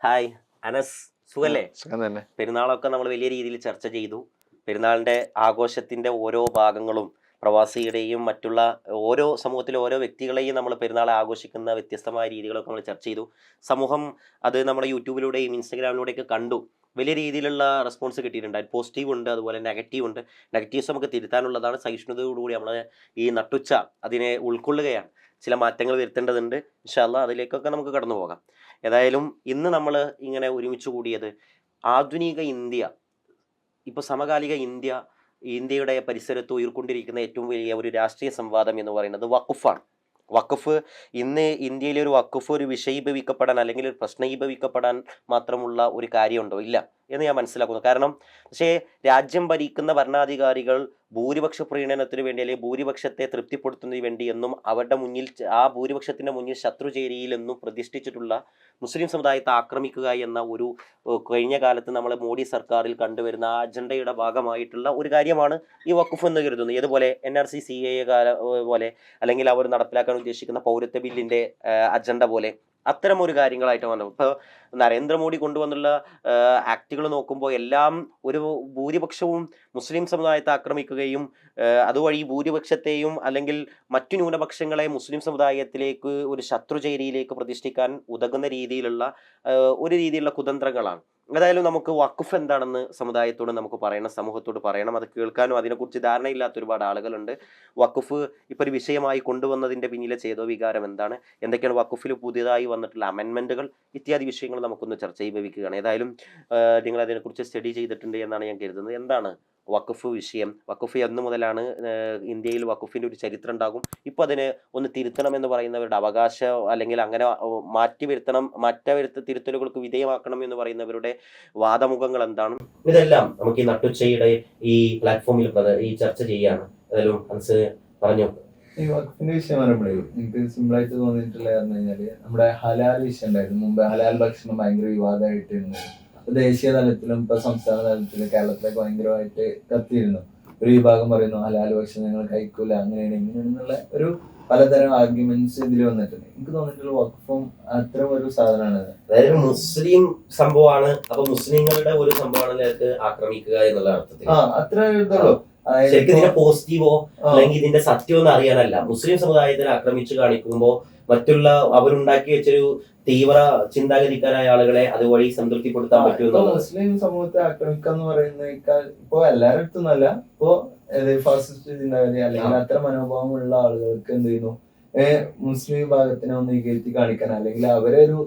Hi Anas, സുഖല്ലേ? സുഖം തന്നെ. പെരുന്നാളൊക്കെ നമ്മൾ വലിയ രീതിയിൽ ചർച്ച ചെയ്തു. പെരുന്നാളിൻ്റെ ആഘോഷത്തിൻ്റെ ഓരോ ഭാഗങ്ങളും പ്രവാസിയുടെയും മറ്റുള്ള ഓരോ സമൂഹത്തിലെ ഓരോ വ്യക്തികളെയും നമ്മൾ പെരുന്നാൾ ആഘോഷിക്കുന്ന വ്യത്യസ്തമായ രീതികളൊക്കെ നമ്മൾ ചർച്ച ചെയ്തു. സമൂഹം അത് നമ്മുടെ യൂട്യൂബിലൂടെയും ഇൻസ്റ്റഗ്രാമിലൂടെയൊക്കെ കണ്ടു. വലിയ രീതിയിലുള്ള റെസ്പോൺസ് കിട്ടിയിട്ടുണ്ട്. അത് പോസിറ്റീവ് ഉണ്ട്, അതുപോലെ നെഗറ്റീവ് ഉണ്ട്. നെഗറ്റീവ്സ് നമുക്ക് തിരുത്താനുള്ളതാണ്. സഹിഷ്ണുതയോടുകൂടി നമ്മൾ ഈ നട്ടുച്ച അതിനെ ഉൾക്കൊള്ളുകയാണ്. ചില മാറ്റങ്ങൾ വരുത്തേണ്ടതുണ്ട്. ഇൻഷാ അല്ലാഹ് അതിലേക്കൊക്കെ നമുക്ക് കടന്നു പോകാം. ഏതായാലും ഇന്ന് നമ്മൾ ഇങ്ങനെ ഒരുമിച്ച് കൂടിയത് ആധുനിക ഇന്ത്യ, ഇപ്പോൾ സമകാലിക ഇന്ത്യയുടെ പരിസരത്ത് ഉയർക്കൊണ്ടിരിക്കുന്ന ഏറ്റവും വലിയ ഒരു രാഷ്ട്രീയ സംവാദം എന്ന് പറയുന്നത് വഖഫാണ്. വഖഫ് ഇന്ന് ഇന്ത്യയിലെ ഒരു വഖഫ് ഒരു വിഷയീഭവിക്കപ്പെടാൻ അല്ലെങ്കിൽ ഒരു പ്രശ്നീഭവിക്കപ്പെടാൻ മാത്രമുള്ള ഒരു കാര്യമുണ്ടോ? ഇല്ല എന്ന് ഞാൻ മനസ്സിലാക്കുന്നു. കാരണം പക്ഷേ രാജ്യം ഭരിക്കുന്ന ഭരണാധികാരികൾ ഭൂരിപക്ഷ പ്രീണനത്തിന് വേണ്ടി അല്ലെങ്കിൽ ഭൂരിപക്ഷത്തെ തൃപ്തിപ്പെടുത്തുന്നതിന് വേണ്ടി എന്നും അവരുടെ മുന്നിൽ ആ ഭൂരിപക്ഷത്തിൻ്റെ മുന്നിൽ ശത്രുചേരിയിൽ എന്നും പ്രതിഷ്ഠിച്ചിട്ടുള്ള മുസ്ലിം സമുദായത്തെ ആക്രമിക്കുക എന്ന ഒരു കഴിഞ്ഞ കാലത്ത് നമ്മൾ മോഡി സർക്കാരിൽ കണ്ടുവരുന്ന ആ അജണ്ടയുടെ ഭാഗമായിട്ടുള്ള ഒരു കാര്യമാണ് ഈ വഖഫ് എന്ന് കരുതുന്നത്. ഏതുപോലെ NRC CAA പോലെ അല്ലെങ്കിൽ അവർ നടപ്പിലാക്കാൻ ഉദ്ദേശിക്കുന്ന പൗരത്വ ബില്ലിൻ്റെ അജണ്ട പോലെ അത്തരം ഒരു കാര്യങ്ങളായിട്ട് വന്നു. ഇപ്പോൾ നരേന്ദ്രമോദി കൊണ്ടുവന്നുള്ള ആക്ടുകൾ നോക്കുമ്പോൾ എല്ലാം ഒരു ഭൂരിപക്ഷവും മുസ്ലിം സമുദായത്തെ ആക്രമിക്കുകയും അതുവഴി ഭൂരിപക്ഷത്തെയും അല്ലെങ്കിൽ മറ്റു ന്യൂനപക്ഷങ്ങളെ മുസ്ലിം സമുദായത്തിലേക്ക് ഒരു ശത്രുചേരിയിലേക്ക് പ്രതിഷ്ഠിക്കാൻ ഉതകുന്ന രീതിയിലുള്ള ഒരു രീതിയിലുള്ള കുതന്ത്രങ്ങളാണ്. ഏതായാലും നമുക്ക് വഖഫ് എന്താണെന്ന് സമുദായത്തോട് നമുക്ക് പറയണം, സമൂഹത്തോട് പറയണം. അത് കേൾക്കാനും അതിനെക്കുറിച്ച് ധാരണയില്ലാത്ത ഒരുപാട് ആളുകളുണ്ട്. വഖഫ് ഇപ്പോൾ ഒരു വിഷയമായി കൊണ്ടുവന്നതിൻ്റെ പിന്നിലെ ചേതോവികാരം എന്താണ്, എന്തൊക്കെയാണ് വഖഫിൽ പുതിയതായി വന്നിട്ടുള്ള അമെൻമെൻറ്റുകൾ, ഇത്യാദി വിഷയങ്ങൾ നമുക്കൊന്ന് ചർച്ച ചെയ്യിപ്പിക്കുകയാണ്. ഏതായാലും നിങ്ങൾ അതിനെക്കുറിച്ച് സ്റ്റഡി ചെയ്തിട്ടുണ്ട് എന്നാണ് ഞാൻ കരുതുന്നത്. എന്താണ് വഖഫ് വിഷയം? വഖഫ് എന്ന് മുതലാണ് ഇന്ത്യയിൽ വഖഫിൻ്റെ ഒരു ചരിത്രം ഉണ്ടാകും? ഇപ്പോൾ അതിനെ ഒന്ന് തിരുത്തണം എന്ന് പറയുന്നവരുടെ അവകാശം അല്ലെങ്കിൽ അങ്ങനെ തിരുത്തലുകൾക്ക് വിധേയമാക്കണം എന്ന് പറയുന്നവരുടെ വാദമുഖങ്ങൾ എന്താണ്? ഇതെല്ലാം നമുക്ക് ഈ നട്ടുച്ചയുടെ ഈ പ്ലാറ്റ്ഫോമിൽ ഈ ചർച്ച ചെയ്യാണ്. ഏതായാലും അൻസ് പറഞ്ഞു. ഈ വഖഫിന്റെ വിഷയം പറയുമ്പോഴേ എനിക്ക് സിമ്പിൾ ആയിട്ട് തോന്നിയിട്ടുള്ള പറഞ്ഞു കഴിഞ്ഞാല് നമ്മുടെ ഹലാൽ വിഷയം ഉണ്ടായിരുന്നു. മുമ്പ് ഹലാൽ ഭക്ഷണം ഭയങ്കര വിവാദമായിട്ടിരുന്നു. ദേശീയ തലത്തിലും ഇപ്പൊ സംസ്ഥാന തലത്തിലും കേരളത്തിലൊക്കെ ഭയങ്കരമായിട്ട് കത്തിയിരുന്നു. ഒരു വിഭാഗം പറയുന്നു ഹലാൽ ഭക്ഷണം ഞങ്ങൾ കഴിക്കൂല, അങ്ങനെയാണ് ഇങ്ങനെയാണെന്നുള്ള ഒരു പലതരം ആർഗ്യുമെന്റ്സ് ഇതിൽ വന്നിട്ടുണ്ട്. എനിക്ക് തോന്നിയിട്ടുള്ള വഖഫും അത്തരം ഒരു സാധനമാണ്. അതായത് മുസ്ലിം സംഭവമാണ്, അപ്പൊ മുസ്ലിങ്ങളുടെ ഒരു സംഭവമാണ് ആക്രമിക്കുക എന്നുള്ള അർത്ഥത്തിൽ അത്ര ഇതുള്ളൂ. ശരിക്കും ഇതിന്റെ പോസിറ്റീവോ അല്ലെങ്കിൽ ഇതിന്റെ സത്യമൊന്നും അറിയാനല്ല. മുസ്ലിം സമുദായത്തിൽ ആക്രമിച്ചു കാണിക്കുമ്പോൾ മറ്റുള്ള അവരുണ്ടാക്കി വെച്ചൊരു തീവ്ര ചിന്താഗതിക്കാരായ ആളുകളെ അതുവഴി സംതൃപ്തിപ്പെടുത്താൻ പറ്റുമോ? മുസ്ലിം സമൂഹത്തെ ആക്രമിക്കുക എന്ന് പറയുന്നേക്കാൾ ഇപ്പൊ എല്ലാവരുടെ അടുത്തൊന്നല്ല, ഇപ്പോ ഫാസിസ്റ്റ് ചിന്താഗതി അല്ലെങ്കിൽ അത്ര മനോഭാവമുള്ള ആളുകൾക്ക് എന്ത് ചെയ്യുന്നു, മുസ്ലിം വിഭാഗത്തിനെ ഒന്ന് ഇകഴ്ത്തി കാണിക്കാൻ അല്ലെങ്കിൽ അവരെ ഒരു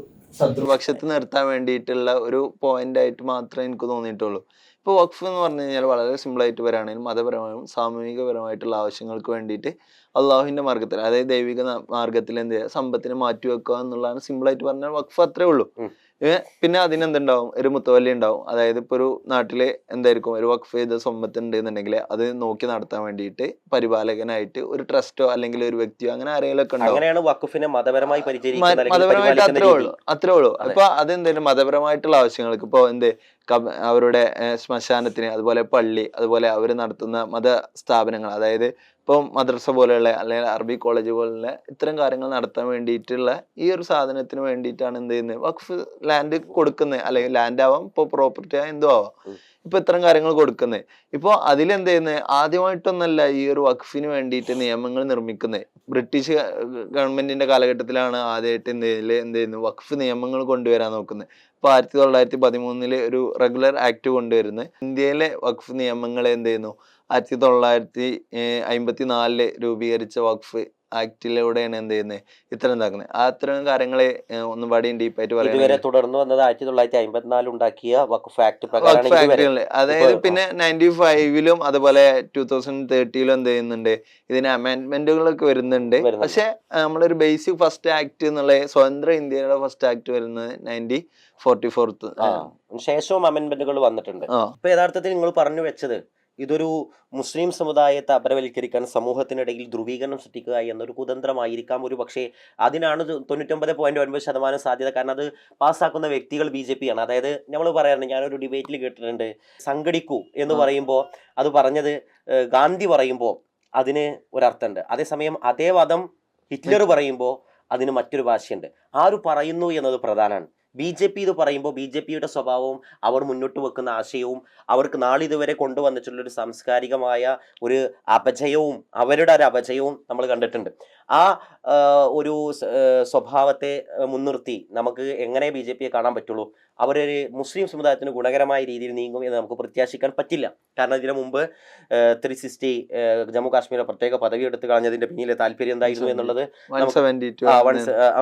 ശത്രുപക്ഷത്ത് നിർത്താൻ വേണ്ടിയിട്ടുള്ള ഒരു പോയിന്റ് ആയിട്ട് മാത്രമേ എനിക്ക് തോന്നിയിട്ടുള്ളൂ. ഇപ്പോൾ വഖഫ് എന്ന് പറഞ്ഞു കഴിഞ്ഞാൽ വളരെ സിമ്പിളായിട്ട് വരികയാണെങ്കിൽ മതപരമായും സാമൂഹികപരമായിട്ടുള്ള ആവശ്യങ്ങൾക്ക് വേണ്ടിയിട്ട് അള്ളാഹുവിൻ്റെ മാർഗത്തിൽ, അതായത് ദൈവിക മാർഗത്തിൽ എന്ത് ചെയ്യുക, സമ്പത്തിനെ മാറ്റിവെക്കുക എന്നുള്ളതാണ് സിമ്പിളായിട്ട് പറഞ്ഞാൽ വഖഫ്. അത്രേ ഉള്ളൂ. പിന്നെ അതിനെന്തുണ്ടാവും, ഒരു മുത്തവല്ലി ഉണ്ടാവും. അതായത് ഇപ്പോൾ ഒരു നാട്ടിലെ എന്തായിരിക്കും ഒരു വഖഫ് ചെയ്ത സമ്പത്ത് ഉണ്ട് എന്നുണ്ടെങ്കിൽ അത് നോക്കി നടത്താൻ വേണ്ടിയിട്ട് പരിപാലകനായിട്ട് ഒരു ട്രസ്റ്റോ അല്ലെങ്കിൽ ഒരു വ്യക്തിയോ അങ്ങനെ ആരെങ്കിലും ഒക്കെ ഉണ്ടാവും. അങ്ങനെയാണ് വഖഫിനെ മതപരമായി മതപരമായിട്ട് അത്രേ ഉള്ളൂ. ഇപ്പൊ അതെന്തായാലും മതപരമായിട്ടുള്ള ആവശ്യങ്ങൾക്ക് ഇപ്പോൾ അവരുടെ ശ്മശാനത്തിന്, അതുപോലെ പള്ളി, അതുപോലെ അവർ നടത്തുന്ന മത സ്ഥാപനങ്ങൾ, അതായത് ഇപ്പം മദ്രസ പോലെയുള്ള അല്ലെങ്കിൽ അറബി കോളേജ് പോലുള്ള ഇത്തരം കാര്യങ്ങൾ നടത്താൻ വേണ്ടിയിട്ടുള്ള ഈ ഒരു സാധനത്തിന് വേണ്ടിയിട്ടാണ് എന്ത് ചെയ്യുന്നത്, വഖഫ് ലാൻഡ് കൊടുക്കുന്നത്. അല്ലെങ്കിൽ ലാൻഡ് ആവാം, ഇപ്പോൾ പ്രോപ്പർട്ടി ആവാം, എന്തോ ആവാം, ഇപ്പൊ ഇത്തരം കാര്യങ്ങൾ കൊടുക്കുന്നത്. ഇപ്പോൾ അതിലെന്ത് ചെയ്യുന്നത്, ആദ്യമായിട്ടൊന്നല്ല ഈ ഒരു വഖഫിന് വേണ്ടിയിട്ട് നിയമങ്ങൾ നിർമ്മിക്കുന്നത്. ബ്രിട്ടീഷ് ഗവൺമെന്റിന്റെ കാലഘട്ടത്തിലാണ് ആദ്യമായിട്ട് എന്ത് ചെയ്യുന്നു വഖഫ് നിയമങ്ങൾ കൊണ്ടുവരാൻ നോക്കുന്നത്. ഇപ്പൊ 1913 ഒരു റെഗുലർ ആക്ട് കൊണ്ടുവരുന്നത്. ഇന്ത്യയിലെ വഖഫ് നിയമങ്ങൾ എന്ത് ചെയ്യുന്നു 1954 രൂപീകരിച്ച വഖഫ് ആക്ടിലൂടെയാണ് എന്ത് ചെയ്യുന്നത് ഇത്തരം ഇതാക്കുന്നത്. അത്തരം കാര്യങ്ങളെ ഒന്നുപാടി ഡീപ്പായിട്ട് പറയുന്നത്. തുടർന്ന് വന്നത് 1954 ഉണ്ടാക്കിയ വഖഫ് ആക്ട് പ്രകാരം. അതായത് പിന്നെ 95 അതുപോലെ 2030 എന്ത് ചെയ്യുന്നുണ്ട്, ഇതിന് അമെൻഡ്മെന്റുകളൊക്കെ വരുന്നുണ്ട്. പക്ഷെ നമ്മളൊരു ബേസിക് ഫസ്റ്റ് ആക്ട് എന്നുള്ള സ്വതന്ത്ര ഇന്ത്യയുടെ ഫസ്റ്റ് ആക്ട് വരുന്നത് 1944 ശേഷവും അമെൻഡ്മെന്റുകൾ വന്നിട്ടുണ്ട്. ഇപ്പൊ യഥാർത്ഥത്തിൽ നിങ്ങൾ പറഞ്ഞു വെച്ചത് ഇതൊരു മുസ്ലിം സമുദായത്തെ അപരവൽക്കരിക്കാൻ സമൂഹത്തിനിടയിൽ ധ്രുവീകരണം സൃഷ്ടിക്കുക എന്നൊരു കുതന്ത്രമായിരിക്കാം ഒരു പക്ഷേ. അതിനാണ് 99.9% സാധ്യത. കാരണം അത് പാസ്സാക്കുന്ന വ്യക്തികൾ BJP ആണ്. അതായത് നമ്മൾ പറയാറുണ്ട്, ഞാനൊരു ഡിബേറ്റിൽ കേട്ടിട്ടുണ്ട്, സംഘടിക്കൂ എന്ന് പറയുമ്പോൾ അത് പറഞ്ഞത് ഗാന്ധി പറയുമ്പോൾ അതിന് ഒരർത്ഥമുണ്ട്. അതേസമയം അതേ വാദം ഹിറ്റ്ലർ പറയുമ്പോൾ അതിന് മറ്റൊരു ഭാഷയുണ്ട്. ആര് പറയുന്നു എന്നത് പ്രധാനമാണ്. BJP ഇത് പറയുമ്പോൾ BJPയുടെ സ്വഭാവവും അവർ മുന്നോട്ട് വെക്കുന്ന ആശയവും അവർക്ക് നാളിതുവരെ കൊണ്ടുവന്നിട്ടുള്ള ഒരു സാംസ്കാരികമായ ഒരു അപജയവും അവരുടെ ഒരു അപജയവും നമ്മൾ കണ്ടിട്ടുണ്ട്. ആ ഒരു സ്വഭാവത്തെ മുൻനിർത്തി നമുക്ക് എങ്ങനെ BJPയെ കാണാൻ പറ്റുള്ളൂ? അവരൊരു മുസ്ലിം സമുദായത്തിന് ഗുണകരമായ രീതിയിൽ നീങ്ങും എന്ന് നമുക്ക് പ്രത്യാശിക്കാൻ പറ്റില്ല. കാരണം ഇതിനു മുമ്പ് 360 ജമ്മു കാശ്മീരിലെ പ്രത്യേക പദവി എടുത്തു കളഞ്ഞതിന്റെ പിന്നിലെ താല്പര്യം എന്തായിരുന്നു എന്നുള്ളത്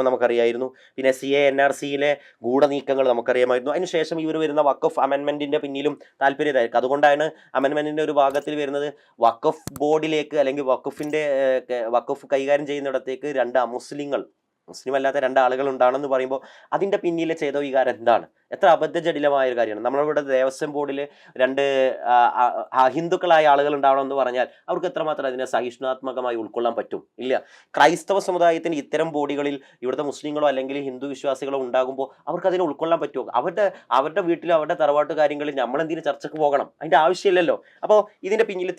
നമുക്കറിയായിരുന്നു. പിന്നെ CA NRCയിലെ ഗൂഢനീക്കങ്ങൾ നമുക്കറിയാമായിരുന്നു. അതിനുശേഷം ഇവർ വരുന്ന വഖഫ് അമെൻമെന്റിന്റെ പിന്നിലും താല്പര്യമായിരിക്കും. അതുകൊണ്ടാണ് അമെൻമെന്റിന്റെ ഒരു ഭാഗത്തിൽ വരുന്നത് വഖഫ് ബോർഡിലേക്ക് അല്ലെങ്കിൽ വഖഫ് കൈകാര്യം ചെയ്യുന്നിടത്തേക്ക് 2 അമുസ്ലിങ്ങൾ, മുസ്ലിം അല്ലാത്ത 2 ആളുകൾ ഉണ്ടാണെന്ന് പറയുമ്പോൾ അതിന്റെ പിന്നിലെ ചേതോവികാരം എന്താണ്? എത്ര അബദ്ധജടിലമായ ഒരു കാര്യമാണ്. നമ്മളിവിടെ ദേവസ്വം ബോർഡിൽ 2 ഹിന്ദുക്കളായ ആളുകൾ ഉണ്ടാവണമെന്ന് പറഞ്ഞാൽ അവർക്ക് എത്രമാത്രം അതിനെ സഹിഷ്ണുതാത്മകമായി ഉൾക്കൊള്ളാൻ പറ്റും? ഇല്ല. ക്രൈസ്തവ സമുദായത്തിന് ഇത്തരം ബോഡികളിൽ ഇവിടുത്തെ മുസ്ലിങ്ങളോ അല്ലെങ്കിൽ ഹിന്ദു വിശ്വാസികളോ ഉണ്ടാകുമ്പോൾ അവർക്ക് അതിനെ ഉൾക്കൊള്ളാൻ പറ്റുമോ? അവരുടെ വീട്ടിലും അവരുടെ തറവാട്ട് കാര്യങ്ങളിൽ നമ്മൾ എന്തിനു ചർച്ചക്ക് പോകണം? അതിന്റെ ആവശ്യമില്ലല്ലോ. അപ്പോൾ ഇതിന്റെ പിന്നിൽ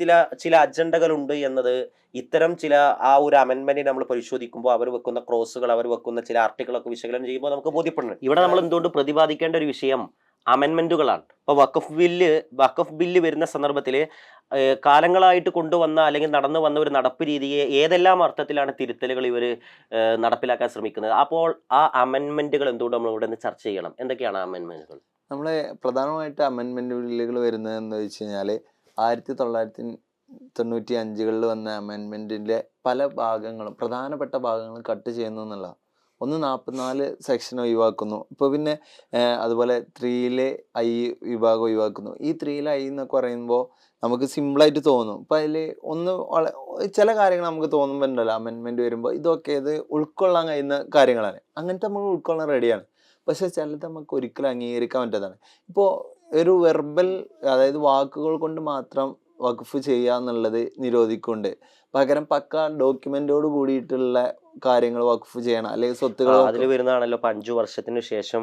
ചില അജണ്ടകളുണ്ട് എന്നത് ഇത്തരം ചില ആ ഒരു അമെൻമെന്റിനെ നമ്മൾ പരിശോധിക്കുമ്പോൾ അവർ വെക്കുന്ന ക്രോസുകൾ, അവർ വെക്കുന്ന ചില ആർട്ടിക്കിളൊക്കെ വിശകലനം ചെയ്യുമ്പോൾ നമുക്ക് ബോധ്യപ്പെടുന്നുണ്ട്. ഇവിടെ നമ്മൾ എന്തുകൊണ്ട് പ്രതിപാദിക്കേണ്ട ഒരു വിഷയം അമെൻമെന്റുകളാണ്. ഇപ്പോൾ വഖഫ് ബില്ല് വരുന്ന സന്ദർഭത്തിൽ കാലങ്ങളായിട്ട് കൊണ്ടുവന്ന അല്ലെങ്കിൽ നടന്നു വന്ന ഒരു നടപ്പ് രീതിയെ ഏതെല്ലാം അർത്ഥത്തിലാണ് തിരുത്തലുകൾ ഇവർ നടപ്പിലാക്കാൻ ശ്രമിക്കുന്നത്? അപ്പോൾ ആ അമെൻമെന്റുകൾ എന്തുകൊണ്ട് നമ്മൾ ഇവിടെ നിന്ന് ചർച്ച ചെയ്യണം? എന്തൊക്കെയാണ് അമെൻമെന്റുകൾ? നമ്മൾ പ്രധാനമായിട്ട് അമെൻമെന്റ് ബില്ലുകൾ വരുന്നത് എന്ന് വെച്ച് കഴിഞ്ഞാൽ 1995 വന്ന അമെൻമെന്റിന്റെ പല ഭാഗങ്ങളും, പ്രധാനപ്പെട്ട ഭാഗങ്ങളും കട്ട് ചെയ്യുന്നു എന്നുള്ള. 144 സെക്ഷൻ ഒഴിവാക്കുന്നു. ഇപ്പോൾ പിന്നെ അതുപോലെ 3 I വിഭാഗം ഒഴിവാക്കുന്നു. ഈ 3 I എന്നൊക്കെ പറയുമ്പോൾ നമുക്ക് സിമ്പിളായിട്ട് തോന്നും. ഇപ്പം അതിൽ ചില കാര്യങ്ങൾ നമുക്ക് തോന്നുമ്പോൾ ഉണ്ടല്ലോ, അമെൻമെന്റ് വരുമ്പോൾ ഇതൊക്കെ ഇത് ഉൾക്കൊള്ളാൻ കഴിയുന്ന കാര്യങ്ങളാണ്. അങ്ങനത്തെ നമ്മൾ ഉൾക്കൊള്ളാൻ റെഡിയാണ്. പക്ഷെ ചിലത് നമുക്ക് ഒരിക്കലും അംഗീകരിക്കാൻ പറ്റാത്തതാണ്. ഇപ്പോൾ ഒരു വെർബൽ, അതായത് വാക്കുകൾ കൊണ്ട് മാത്രം വഖഫ് ചെയ്യുക എന്നുള്ളത് നിരോധിക്കുന്നുണ്ട്. പകരം പക്ക ഡോക്യുമെന്റോട് കൂടിയിട്ടുള്ള കാര്യങ്ങൾ വഖഫ് ചെയ്യണം, അല്ലെങ്കിൽ സ്വത്തുകൾ അതിൽ വരുന്നതാണല്ലോ. 5 വർഷത്തിന് ശേഷം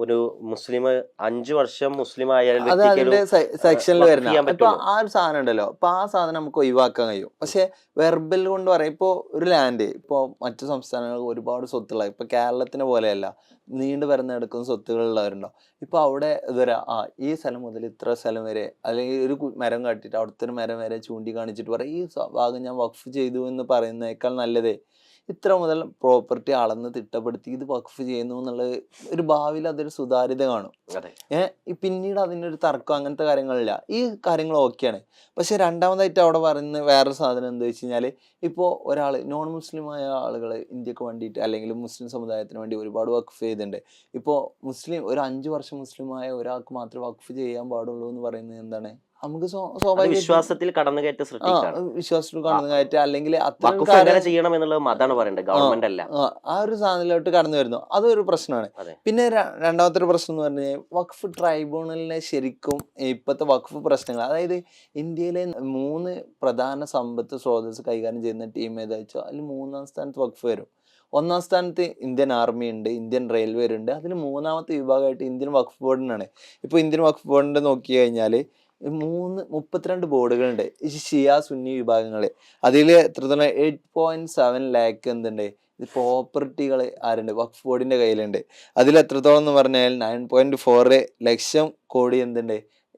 ഒരു മുസ്ലിം 5 വർഷം മുസ്ലിം ആയാൽ അത് അതിന്റെ സെക്ഷനിൽ വരുന്ന ഇപ്പൊ ആ ഒരു സാധനം ഉണ്ടല്ലോ. അപ്പൊ ആ സാധനം നമുക്ക് ഒഴിവാക്കാൻ കഴിയും. പക്ഷെ വെർബൽ കൊണ്ട് പറയാം, ഇപ്പൊ ഒരു ലാൻഡ്, ഇപ്പൊ മറ്റു സംസ്ഥാനങ്ങൾക്ക് ഒരുപാട് സ്വത്തുള്ള, ഇപ്പൊ കേരളത്തിനെ പോലെയല്ല, നീണ്ടു പരന്നെടുക്കുന്ന സ്വത്തുകളുള്ളവരുണ്ടോ. ഇപ്പൊ അവിടെ ഇതുവരെ ഈ സ്ഥലം മുതൽ ഇത്ര സ്ഥലം വരെ, അല്ലെങ്കിൽ ഒരു മരം കാട്ടിയിട്ട് അവിടുത്തെ ഒരു മരം വരെ ചൂണ്ടിക്കാണിച്ചിട്ട് പറയാം ഈ ഭാഗം ഞാൻ വഖഫ് ചെയ്തു എന്ന് പറയുന്നേക്കാൾ നല്ലതേ ഇത്ര മുതൽ പ്രോപ്പർട്ടി അളന്ന് തിട്ടപ്പെടുത്തി ഇത് വഖഫ് ചെയ്യുന്നു എന്നുള്ളത് ഒരു ഭാവിയിൽ അതൊരു സുതാര്യത കാണും. പിന്നീട് അതിനൊരു തർക്കം അങ്ങനത്തെ കാര്യങ്ങളില്ല. ഈ കാര്യങ്ങൾ ഓക്കെയാണ്. പക്ഷെ രണ്ടാമതായിട്ട് അവിടെ പറയുന്ന വേറൊരു സാധനം എന്താ വെച്ച് കഴിഞ്ഞാൽ, ഇപ്പോൾ ഒരാൾ നോൺ മുസ്ലിമായ ആളുകൾ ഇന്ത്യക്ക് വേണ്ടിയിട്ട് അല്ലെങ്കിൽ മുസ്ലിം സമുദായത്തിന് വേണ്ടി ഒരുപാട് വഖഫ് ചെയ്തിട്ടുണ്ട്. ഇപ്പോൾ മുസ്ലിം ഒരു 5 വർഷം മുസ്ലിമായ ഒരാൾക്ക് മാത്രമേ വഖഫ് ചെയ്യാൻ പാടുള്ളൂ എന്ന് പറയുന്നത് എന്താണ്? നമുക്ക് വിശ്വാസത്തിൽ കടന്നുകയറ്റം വിശ്വാസത്തിൽ കടന്നുകയറ്റം അല്ലെങ്കിൽ ചെയ്യണം എന്നുള്ളത് മതമാണ് പറയേണ്ടത്, ഗവൺമെന്റ് അല്ല. ആ ഒരു സാധനത്തിലോട്ട് കടന്നു വരുന്നു, അതൊരു പ്രശ്നമാണ്. പിന്നെ രണ്ടാമത്തെ ഒരു പ്രശ്നം എന്ന് പറഞ്ഞാൽ വഖഫ് ട്രൈബ്യൂണലിനെ ശരിക്കും ഇപ്പോഴത്തെ വഖഫ് പ്രശ്നങ്ങൾ, അതായത് ഇന്ത്യയിലെ 3 പ്രധാന സമ്പത്ത് സ്രോതസ് കൈകാര്യം ചെയ്യുന്ന ടീം ഏതാ വെച്ചാൽ അതിൽ 3ാം സ്ഥാനത്ത് വഖഫ് വരും. 1ാം സ്ഥാനത്ത് ഇന്ത്യൻ ആർമി ഉണ്ട്, ഇന്ത്യൻ റെയിൽവേ ഉണ്ട്. അതിൽ 3ാമത്തെ വിഭാഗമായിട്ട് ഇന്ത്യൻ വഖഫ് ബോർഡിനാണ്. ഇപ്പോൾ ഇന്ത്യൻ വഖഫ് ബോർഡിന്റെ നോക്കി കഴിഞ്ഞാൽ 32 ബോർഡുകളുണ്ട്, ഷിയ സുന്നി വിഭാഗങ്ങൾ. അതിൽ എത്രത്തോളം 8.7 ലാക്ക് എന്തുണ്ട് പ്രോപ്പർട്ടികൾ ആരുണ്ട് വഖഫ് ബോർഡിന്റെ കയ്യിലുണ്ട്. അതിൽ എത്രത്തോളം എന്ന് പറഞ്ഞാൽ 9.4 ലക്ഷം കോടി എന്തുണ്ട്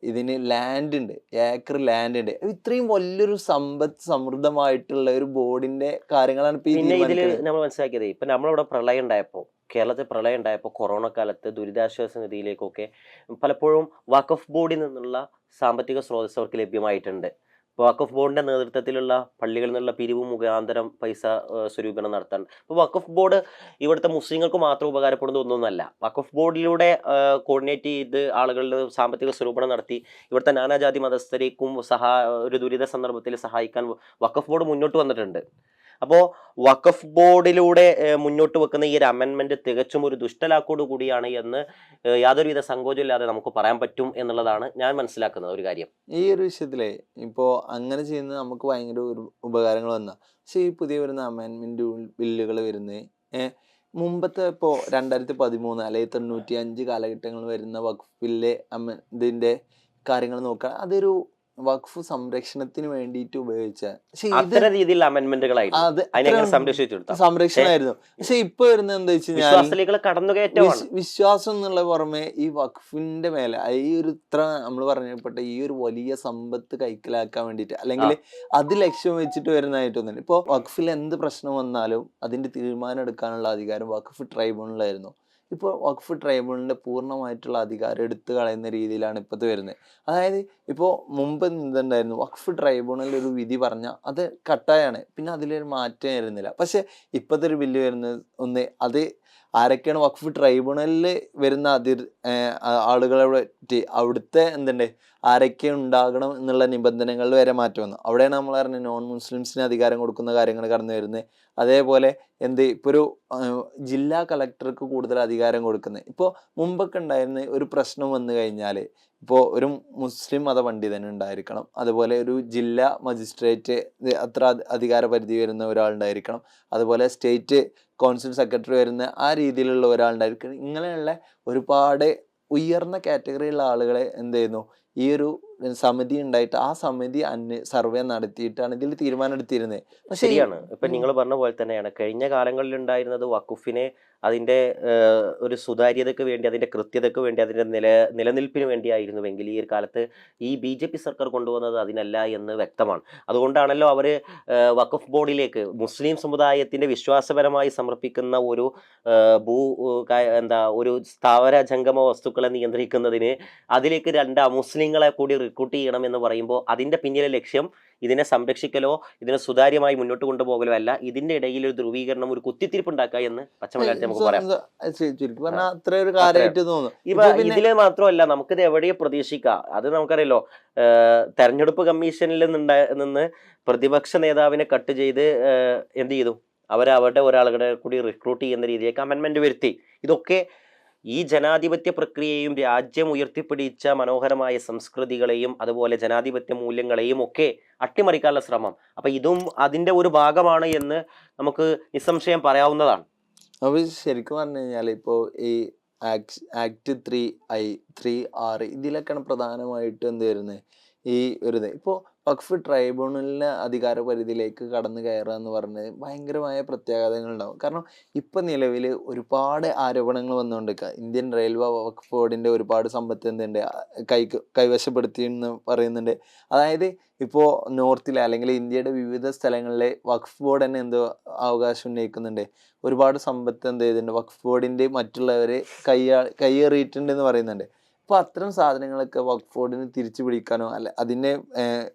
ഇതിന് ലാൻഡ് ഉണ്ട്, ഏക്കർ ലാൻഡ് ഉണ്ട്. ഇത്രയും വലിയൊരു സമൃദ്ധമായിട്ടുള്ള ഒരു ബോർഡിന്റെ കാര്യങ്ങളാണ് പിന്നെ ഇതിൽ നമ്മൾ മനസ്സിലാക്കിയത്. ഇപ്പൊ നമ്മളിവിടെ പ്രളയം ഉണ്ടായപ്പോൾ, കേരളത്തിൽ പ്രളയം ഉണ്ടായപ്പോൾ, കൊറോണ കാലത്ത് ദുരിതാശ്വാസ നിധിയിലേക്കൊക്കെ പലപ്പോഴും വഖഫ് ബോർഡിൽ നിന്നുള്ള സാമ്പത്തിക സ്രോതസ് അവർക്ക് ലഭ്യമായിട്ടുണ്ട്. ഇപ്പോൾ വഖഫ് ബോർഡിന്റെ നേതൃത്വത്തിലുള്ള പള്ളികളിൽ നിന്നുള്ള പിരിവ് മുഖാന്തരം പൈസ സ്വരൂപണം നടത്താൻ. ഇപ്പോൾ വഖഫ് ബോർഡ് ഇവിടുത്തെ മുസ്ലിങ്ങൾക്ക് മാത്രം ഉപകാരപ്പെടുന്ന ഒന്നൊന്നല്ല. വഖഫ് ബോർഡിലൂടെ കോർഡിനേറ്റ് ചെയ്ത് ആളുകളുടെ സാമ്പത്തിക സ്വരൂപണം നടത്തി ഇവിടുത്തെ നാനാജാതി മതസ്ഥരേക്കും ഒരു ദുരിത സന്ദർഭത്തിൽ സഹായിക്കാൻ വഖഫ് ബോർഡ് മുന്നോട്ട് വന്നിട്ടുണ്ട്. അപ്പോൾ വഖഫ് ബോർഡിലൂടെ മുന്നോട്ട് വെക്കുന്ന ഈ ഒരു അമെൻമെന്റ് തികച്ചും ഒരു ദുഷ്ടലാക്കോട് കൂടിയാണ് എന്ന് യാതൊരുവിധ സങ്കോചമില്ലാതെ നമുക്ക് പറയാൻ പറ്റും എന്നുള്ളതാണ് ഞാൻ മനസ്സിലാക്കുന്ന ഒരു കാര്യം. ഈ ഒരു വിഷയത്തിലെ ഇപ്പോൾ അങ്ങനെ ചെയ്യുന്നത് നമുക്ക് ഭയങ്കര ഒരു ഉപകാരങ്ങൾ വന്ന. പക്ഷേ ഈ പുതിയ വരുന്ന അമെൻമെന്റ് ബില്ലുകൾ വരുന്നത് മുമ്പത്തെ ഇപ്പോൾ 2013 അല്ലെങ്കിൽ 95 കാലഘട്ടങ്ങളിൽ വരുന്ന വഖഫ് ബില്ല് ഇതിന്റെ കാര്യങ്ങൾ നോക്കുക, അതൊരു വഖഫ് സംരക്ഷണത്തിന് വേണ്ടിയിട്ട് ഉപയോഗിച്ച, പക്ഷെ ഇത് അത്തരം രീതിയിലുള്ള അമെന്റ്മെന്റുകളായിരുന്നു അത് അതിനെങ്ങനെ അത്രയും സംരക്ഷിച്ചു കൊടുത്താൽ സംരക്ഷണമായിരുന്നു. പക്ഷെ ഇപ്പൊ വരുന്നത് എന്താ വെച്ച് കഴിഞ്ഞാൽ വിശ്വാസികളെ കടന്നുകയറ്റമാണ്. വിശ്വാസം എന്നുള്ള പുറമെ ഈ വഖഫിന്റെ മേലെ ഈ ഒരു ഇത്ര നമ്മൾ പറഞ്ഞപ്പെട്ട ഈ ഒരു വലിയ സമ്പത്ത് കൈക്കലാക്കാൻ വേണ്ടിയിട്ട്, അല്ലെങ്കിൽ അത് ലക്ഷ്യം വെച്ചിട്ട് വരുന്നതായിട്ടൊന്നുമില്ല. ഇപ്പൊ വഖഫിൽ എന്ത് പ്രശ്നം വന്നാലും അതിന്റെ തീരുമാനം എടുക്കാനുള്ള അധികാരം വഖഫ് ട്രൈബ്യൂണലായിരുന്നു. ഇപ്പോൾ വഖഫ് ട്രൈബ്യൂണലിന്റെ പൂർണ്ണമായിട്ടുള്ള അധികാരം എടുത്തു കളയുന്ന രീതിയിലാണ് ഇപ്പോഴത്തെ വരുന്നത്. അതായത് ഇപ്പോൾ മുമ്പ് എന്തുണ്ടായിരുന്നു, വഖഫ് ട്രൈബ്യൂണൽ ഒരു വിധി പറഞ്ഞാൽ അത് കട്ടായാണ്, പിന്നെ അതിലൊരു മാറ്റം വരുന്നില്ല. പക്ഷെ ഇപ്പോഴത്തെ ഒരു ബില്ല് വരുന്നത് ഒന്ന് അത് ആരൊക്കെയാണ് വഖഫ് ട്രൈബ്യൂണലിൽ വരുന്ന ആളുകളെ പറ്റി അവിടുത്തെ എന്തുണ്ട് ആരൊക്കെ ഉണ്ടാകണം എന്നുള്ള നിബന്ധനകളിൽ വരെ മാറ്റം വന്നു. അവിടെയാണ് നമ്മൾ പറഞ്ഞത് നോൺ മുസ്ലിംസിന് അധികാരം കൊടുക്കുന്ന കാര്യങ്ങൾ കടന്നു വരുന്നത്. അതേപോലെ ഇപ്പോൾ ഒരു ജില്ലാ കളക്ടർക്ക് കൂടുതൽ അധികാരം കൊടുക്കുന്നത്. ഇപ്പോൾ മുമ്പൊക്കെ ഉണ്ടായിരുന്ന ഒരു പ്രശ്നം വന്നു കഴിഞ്ഞാൽ ഇപ്പോൾ ഒരു മുസ്ലിം മത പണ്ഡിതൻ ഉണ്ടായിരിക്കണം, അതുപോലെ ഒരു ജില്ലാ മജിസ്ട്രേറ്റ് അത്ര അധികാര പരിധി വരുന്ന ഒരാളുണ്ടായിരിക്കണം, അതുപോലെ സ്റ്റേറ്റ് കൗൺസിൽ സെക്രട്ടറി വരുന്ന ആ രീതിയിലുള്ള ഒരാളുണ്ടായിരിക്കണം. ഇങ്ങനെയുള്ള ഒരുപാട് ഉയർന്ന കാറ്റഗറിയുള്ള ആളുകളെ എന്ത് ചെയ്യുന്നു, ഈ ഒരു സമിതി ഉണ്ടായിട്ട് ആ സമിതി സർവേ നടത്തിയിട്ടാണ് ഇതിൽ തീരുമാനം എടുത്തിരുന്നത്. ശരിയാണ്. ഇപ്പൊ നിങ്ങൾ പറഞ്ഞ പോലെ തന്നെയാണ് കഴിഞ്ഞ കാലങ്ങളിൽ ഉണ്ടായിരുന്നത്. വഖഫിനെ അതിന്റെ ഒരു സുതാര്യതയ്ക്ക് വേണ്ടി, അതിന്റെ കൃത്യതയ്ക്ക് വേണ്ടി, അതിന്റെ നിലനിൽപ്പിന് വേണ്ടിയായിരുന്നുവെങ്കിൽ ഈ ഒരു കാലത്ത് ഈ BJP സർക്കാർ കൊണ്ടുവന്നത് അതിനല്ല എന്ന് വ്യക്തമാണ്. അതുകൊണ്ടാണല്ലോ അവർ വഖഫ് ബോർഡിലേക്ക് മുസ്ലിം സമുദായത്തിന്റെ വിശ്വാസപരമായി സമർപ്പിക്കുന്ന ഒരു ഒരു സ്ഥാവര ജംഗമ വസ്തുക്കളെ നിയന്ത്രിക്കുന്നതിന് അതിലേക്ക് രണ്ട് മുസ്ലിങ്ങളെ കൂടി റിക്രൂട്ട് ചെയ്യണം എന്ന് പറയുമ്പോൾ അതിന്റെ പിന്നിലെ ലക്ഷ്യം ഇതിനെ സംരക്ഷിക്കലോ ഇതിനെ സുതാര്യമായി മുന്നോട്ട് കൊണ്ടുപോകലോ അല്ല, ഇതിന്റെ ഇടയിൽ ഒരു ധ്രുവീകരണം, ഒരു കുത്തിത്തിരിപ്പ് ഉണ്ടാക്കുക എന്ന് പച്ചമലയാളത്തിൽ നമുക്ക് പറയാം. ഇതില് മാത്രമല്ല, നമുക്കിത് എവിടെയോ പ്രതീക്ഷിക്കാം. അത് നമുക്കറിയാലോ, തെരഞ്ഞെടുപ്പ് കമ്മീഷനിൽ നിന്ന് പ്രതിപക്ഷ നേതാവിനെ കട്ട് ചെയ്ത് എന്ത് ചെയ്തു, അവരുടെ ഒരാളുകളെ കൂടി റിക്രൂട്ട് ചെയ്യുന്ന രീതിയിലേക്ക് അമെൻമെന്റ് വരുത്തി. ഇതൊക്കെ ഈ ജനാധിപത്യ പ്രക്രിയയും രാജ്യം ഉയർത്തിപ്പിടിച്ച മനോഹരമായ സംസ്കൃതികളെയും അതുപോലെ ജനാധിപത്യ മൂല്യങ്ങളെയും ഒക്കെ അട്ടിമറിക്കാനുള്ള ശ്രമം. അപ്പൊ ഇതും അതിന്റെ ഒരു ഭാഗമാണ് എന്ന് നമുക്ക് നിസ്സംശയം പറയാവുന്നതാണ്. അപ്പൊ ശരിക്കും പറഞ്ഞു കഴിഞ്ഞാൽ ഇപ്പോ ഈ ആക്ട് 3I 3R ഇതിലൊക്കെയാണ് പ്രധാനമായിട്ട് എന്ത് വരുന്നത്, ഈ ഒരു ഇപ്പോൾ വഖഫ് ട്രൈബ്യൂണലിന്റെ അധികാര പരിധിയിലേക്ക് കടന്നു കയറുക എന്ന് പറഞ്ഞത് ഭയങ്കരമായ പ്രത്യാഘാതങ്ങൾ ഉണ്ടാവും. കാരണം ഇപ്പൊ നിലവിൽ ഒരുപാട് ആരോപണങ്ങൾ വന്നുകൊണ്ടിരിക്കുക. ഇന്ത്യൻ റെയിൽവേ വഖഫ് ബോർഡിന്റെ ഒരുപാട് സമ്പത്ത് എന്തുണ്ട് കൈവശപ്പെടുത്തി എന്ന് പറയുന്നുണ്ട്. അതായത് ഇപ്പോൾ നോർത്തിലെ അല്ലെങ്കിൽ ഇന്ത്യയുടെ വിവിധ സ്ഥലങ്ങളിലെ വഖഫ് ബോർഡ് തന്നെ എന്തോ അവകാശം ഉന്നയിക്കുന്നുണ്ട്. ഒരുപാട് സമ്പത്ത് എന്ത് ചെയ്തിട്ടുണ്ട് വഖഫ് ബോർഡിന്റെ മറ്റുള്ളവരെ കയ്യേറിയിട്ടുണ്ട് എന്ന് പറയുന്നുണ്ട്. അപ്പോൾ അത്തരം സാധനങ്ങളൊക്കെ വഖഫ് ബോർഡിന് തിരിച്ചു പിടിക്കാനോ അല്ല അതിനെ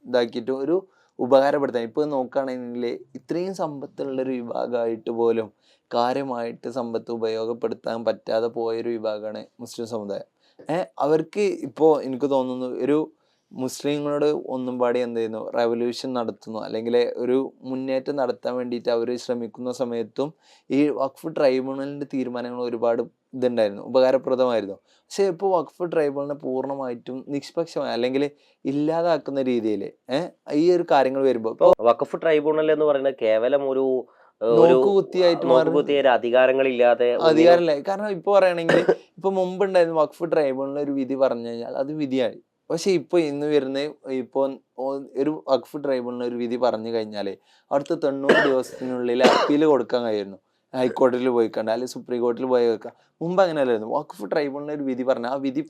ഇതാക്കിയിട്ട് ഒരു ഉപകാരപ്പെടുത്താൻ, ഇപ്പോൾ നോക്കുകയാണെങ്കിൽ ഇത്രയും സമ്പത്തുള്ളൊരു വിഭാഗമായിട്ട് പോലും കാര്യമായിട്ട് സമ്പത്ത് ഉപയോഗപ്പെടുത്താൻ പറ്റാതെ പോയൊരു വിഭാഗമാണ് മുസ്ലിം സമുദായം. അവർക്ക് ഇപ്പോൾ എനിക്ക് തോന്നുന്നു ഒരു മുസ്ലിങ്ങളോട് ഒന്നും പാടി എന്ത് ചെയ്യുന്നു, റെവല്യൂഷൻ നടത്തുന്നു അല്ലെങ്കിൽ ഒരു മുന്നേറ്റം നടത്താൻ വേണ്ടിയിട്ട് അവർ ശ്രമിക്കുന്ന സമയത്തും ഈ വഖഫ് ട്രൈബ്യൂണലിൻ്റെ തീരുമാനങ്ങൾ ഒരുപാട് ഇതുണ്ടായിരുന്നു, ഉപകാരപ്രദമായിരുന്നു. പക്ഷെ ഇപ്പോൾ വഖഫ് ട്രൈബ്യൂണലിനെ പൂർണ്ണമായിട്ടും നിഷ്പക്ഷമായി അല്ലെങ്കിൽ ഇല്ലാതാക്കുന്ന രീതിയിൽ ഈ ഒരു കാര്യങ്ങൾ വരുമ്പോൾ വഖഫ് ട്രൈബ്യൂണൽ എന്ന് പറയുന്നത് കേവലം ഒരു നോക്കുകുത്തിയായിട്ട് അധികാരങ്ങളില്ലാതെ അധികാരമില്ല. കാരണം ഇപ്പൊ പറയുകയാണെങ്കിൽ ഇപ്പൊ മുമ്പുണ്ടായിരുന്നു വഖഫ് ട്രൈബ്യൂണൽ ഒരു വിധി പറഞ്ഞു കഴിഞ്ഞാൽ അത് വിധിയായി. പക്ഷെ ഇപ്പൊ ഇന്ന് വരുന്ന ഇപ്പൊ ഒരു വഖഫ് ട്രൈബ്യൂണൽ ഒരു വിധി പറഞ്ഞു കഴിഞ്ഞാല് അടുത്ത 90 ദിവസത്തിനുള്ളിൽ അപ്പീൽ കൊടുക്കാൻ കഴിയുന്നു. ഹൈക്കോടതിയിൽ പോയി കണ്ട അല്ലെങ്കിൽ സുപ്രീം കോടതിയിൽ പോയി വെക്കാം. മുമ്പ് അങ്ങനെയല്ലായിരുന്നു. വഖഫ് ട്രൈബ്യൂണൽ ഒരു വിധി പറഞ്ഞാൽ ആ വിധി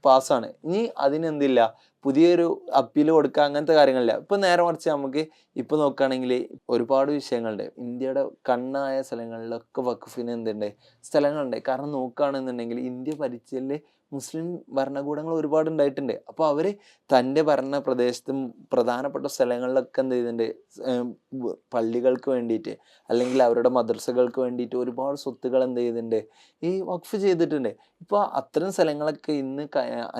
പാസ്സാണ്, ഇനി അതിനെന്തില്ല പുതിയൊരു അപ്പീൽ കൊടുക്കുക, അങ്ങനത്തെ കാര്യങ്ങളില്ല. ഇപ്പൊ നേരെ മറിച്ച് നമുക്ക് ഇപ്പൊ നോക്കുകയാണെങ്കിൽ ഒരുപാട് വിഷയങ്ങളുണ്ട്. ഇന്ത്യയുടെ കണ്ണായ സ്ഥലങ്ങളിലൊക്കെ വഖഫിന് എന്തുണ്ട് സ്ഥലങ്ങളുണ്ട്. കാരണം നോക്കുകയാണെന്നുണ്ടെങ്കിൽ ഇന്ത്യ ഭരിച്ചതിൽ മുസ്ലിം ഭരണകൂടങ്ങൾ ഒരുപാട് ഉണ്ടായിട്ടുണ്ട്. അപ്പോൾ അവര് തൻ്റെ ഭരണ പ്രദേശത്തും പ്രധാനപ്പെട്ട സ്ഥലങ്ങളിലൊക്കെ എന്ത് ചെയ്യുന്നുണ്ട്, പള്ളികൾക്ക് വേണ്ടിയിട്ട് അല്ലെങ്കിൽ അവരുടെ മദ്രസകൾക്ക് വേണ്ടിയിട്ട് ഒരുപാട് സ്വത്തുകൾ എന്ത് ചെയ്യുന്നുണ്ട്, ഈ വഖഫ് ചെയ്തിട്ടുണ്ട്. ഇപ്പോൾ അത്തരം സ്ഥലങ്ങളൊക്കെ ഇന്ന്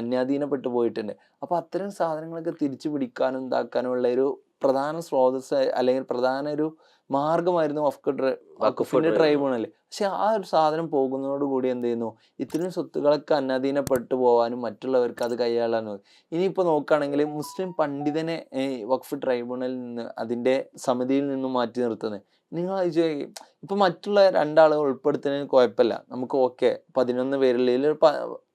അന്യാധീനപ്പെട്ടു പോയിട്ടുണ്ട്. അപ്പോൾ അത്തരം സാധനങ്ങളൊക്കെ തിരിച്ചു പിടിക്കാനും ഇതാക്കാനും ഉള്ള ഒരു പ്രധാന സ്രോതസ് അല്ലെങ്കിൽ പ്രധാന ഒരു മാർഗമായിരുന്നു വഖഫിന്റെ ട്രൈബ്യൂണൽ. പക്ഷെ ആ ഒരു സാധനം പോകുന്നതോടുകൂടി എന്ത് ചെയ്യുന്നു, ഇത്രയും സ്വത്തുക്കളൊക്കെ അന്യാധീനപ്പെട്ടു പോകാനും മറ്റുള്ളവർക്ക് അത് കൈയാളാനും. ഇനിയിപ്പോൾ നോക്കുകയാണെങ്കിൽ മുസ്ലിം പണ്ഡിതനെ വഖഫ് ട്രൈബ്യൂണലിൽ നിന്ന് അതിൻ്റെ സമിതിയിൽ നിന്നും മാറ്റി നിർത്തുന്നത് നിങ്ങൾ ഇപ്പൊ മറ്റുള്ള രണ്ടാളുകൾ ഉൾപ്പെടുത്തുന്നതിന് കുഴപ്പമില്ല, നമുക്ക് ഓക്കെ 11 പേരിൽ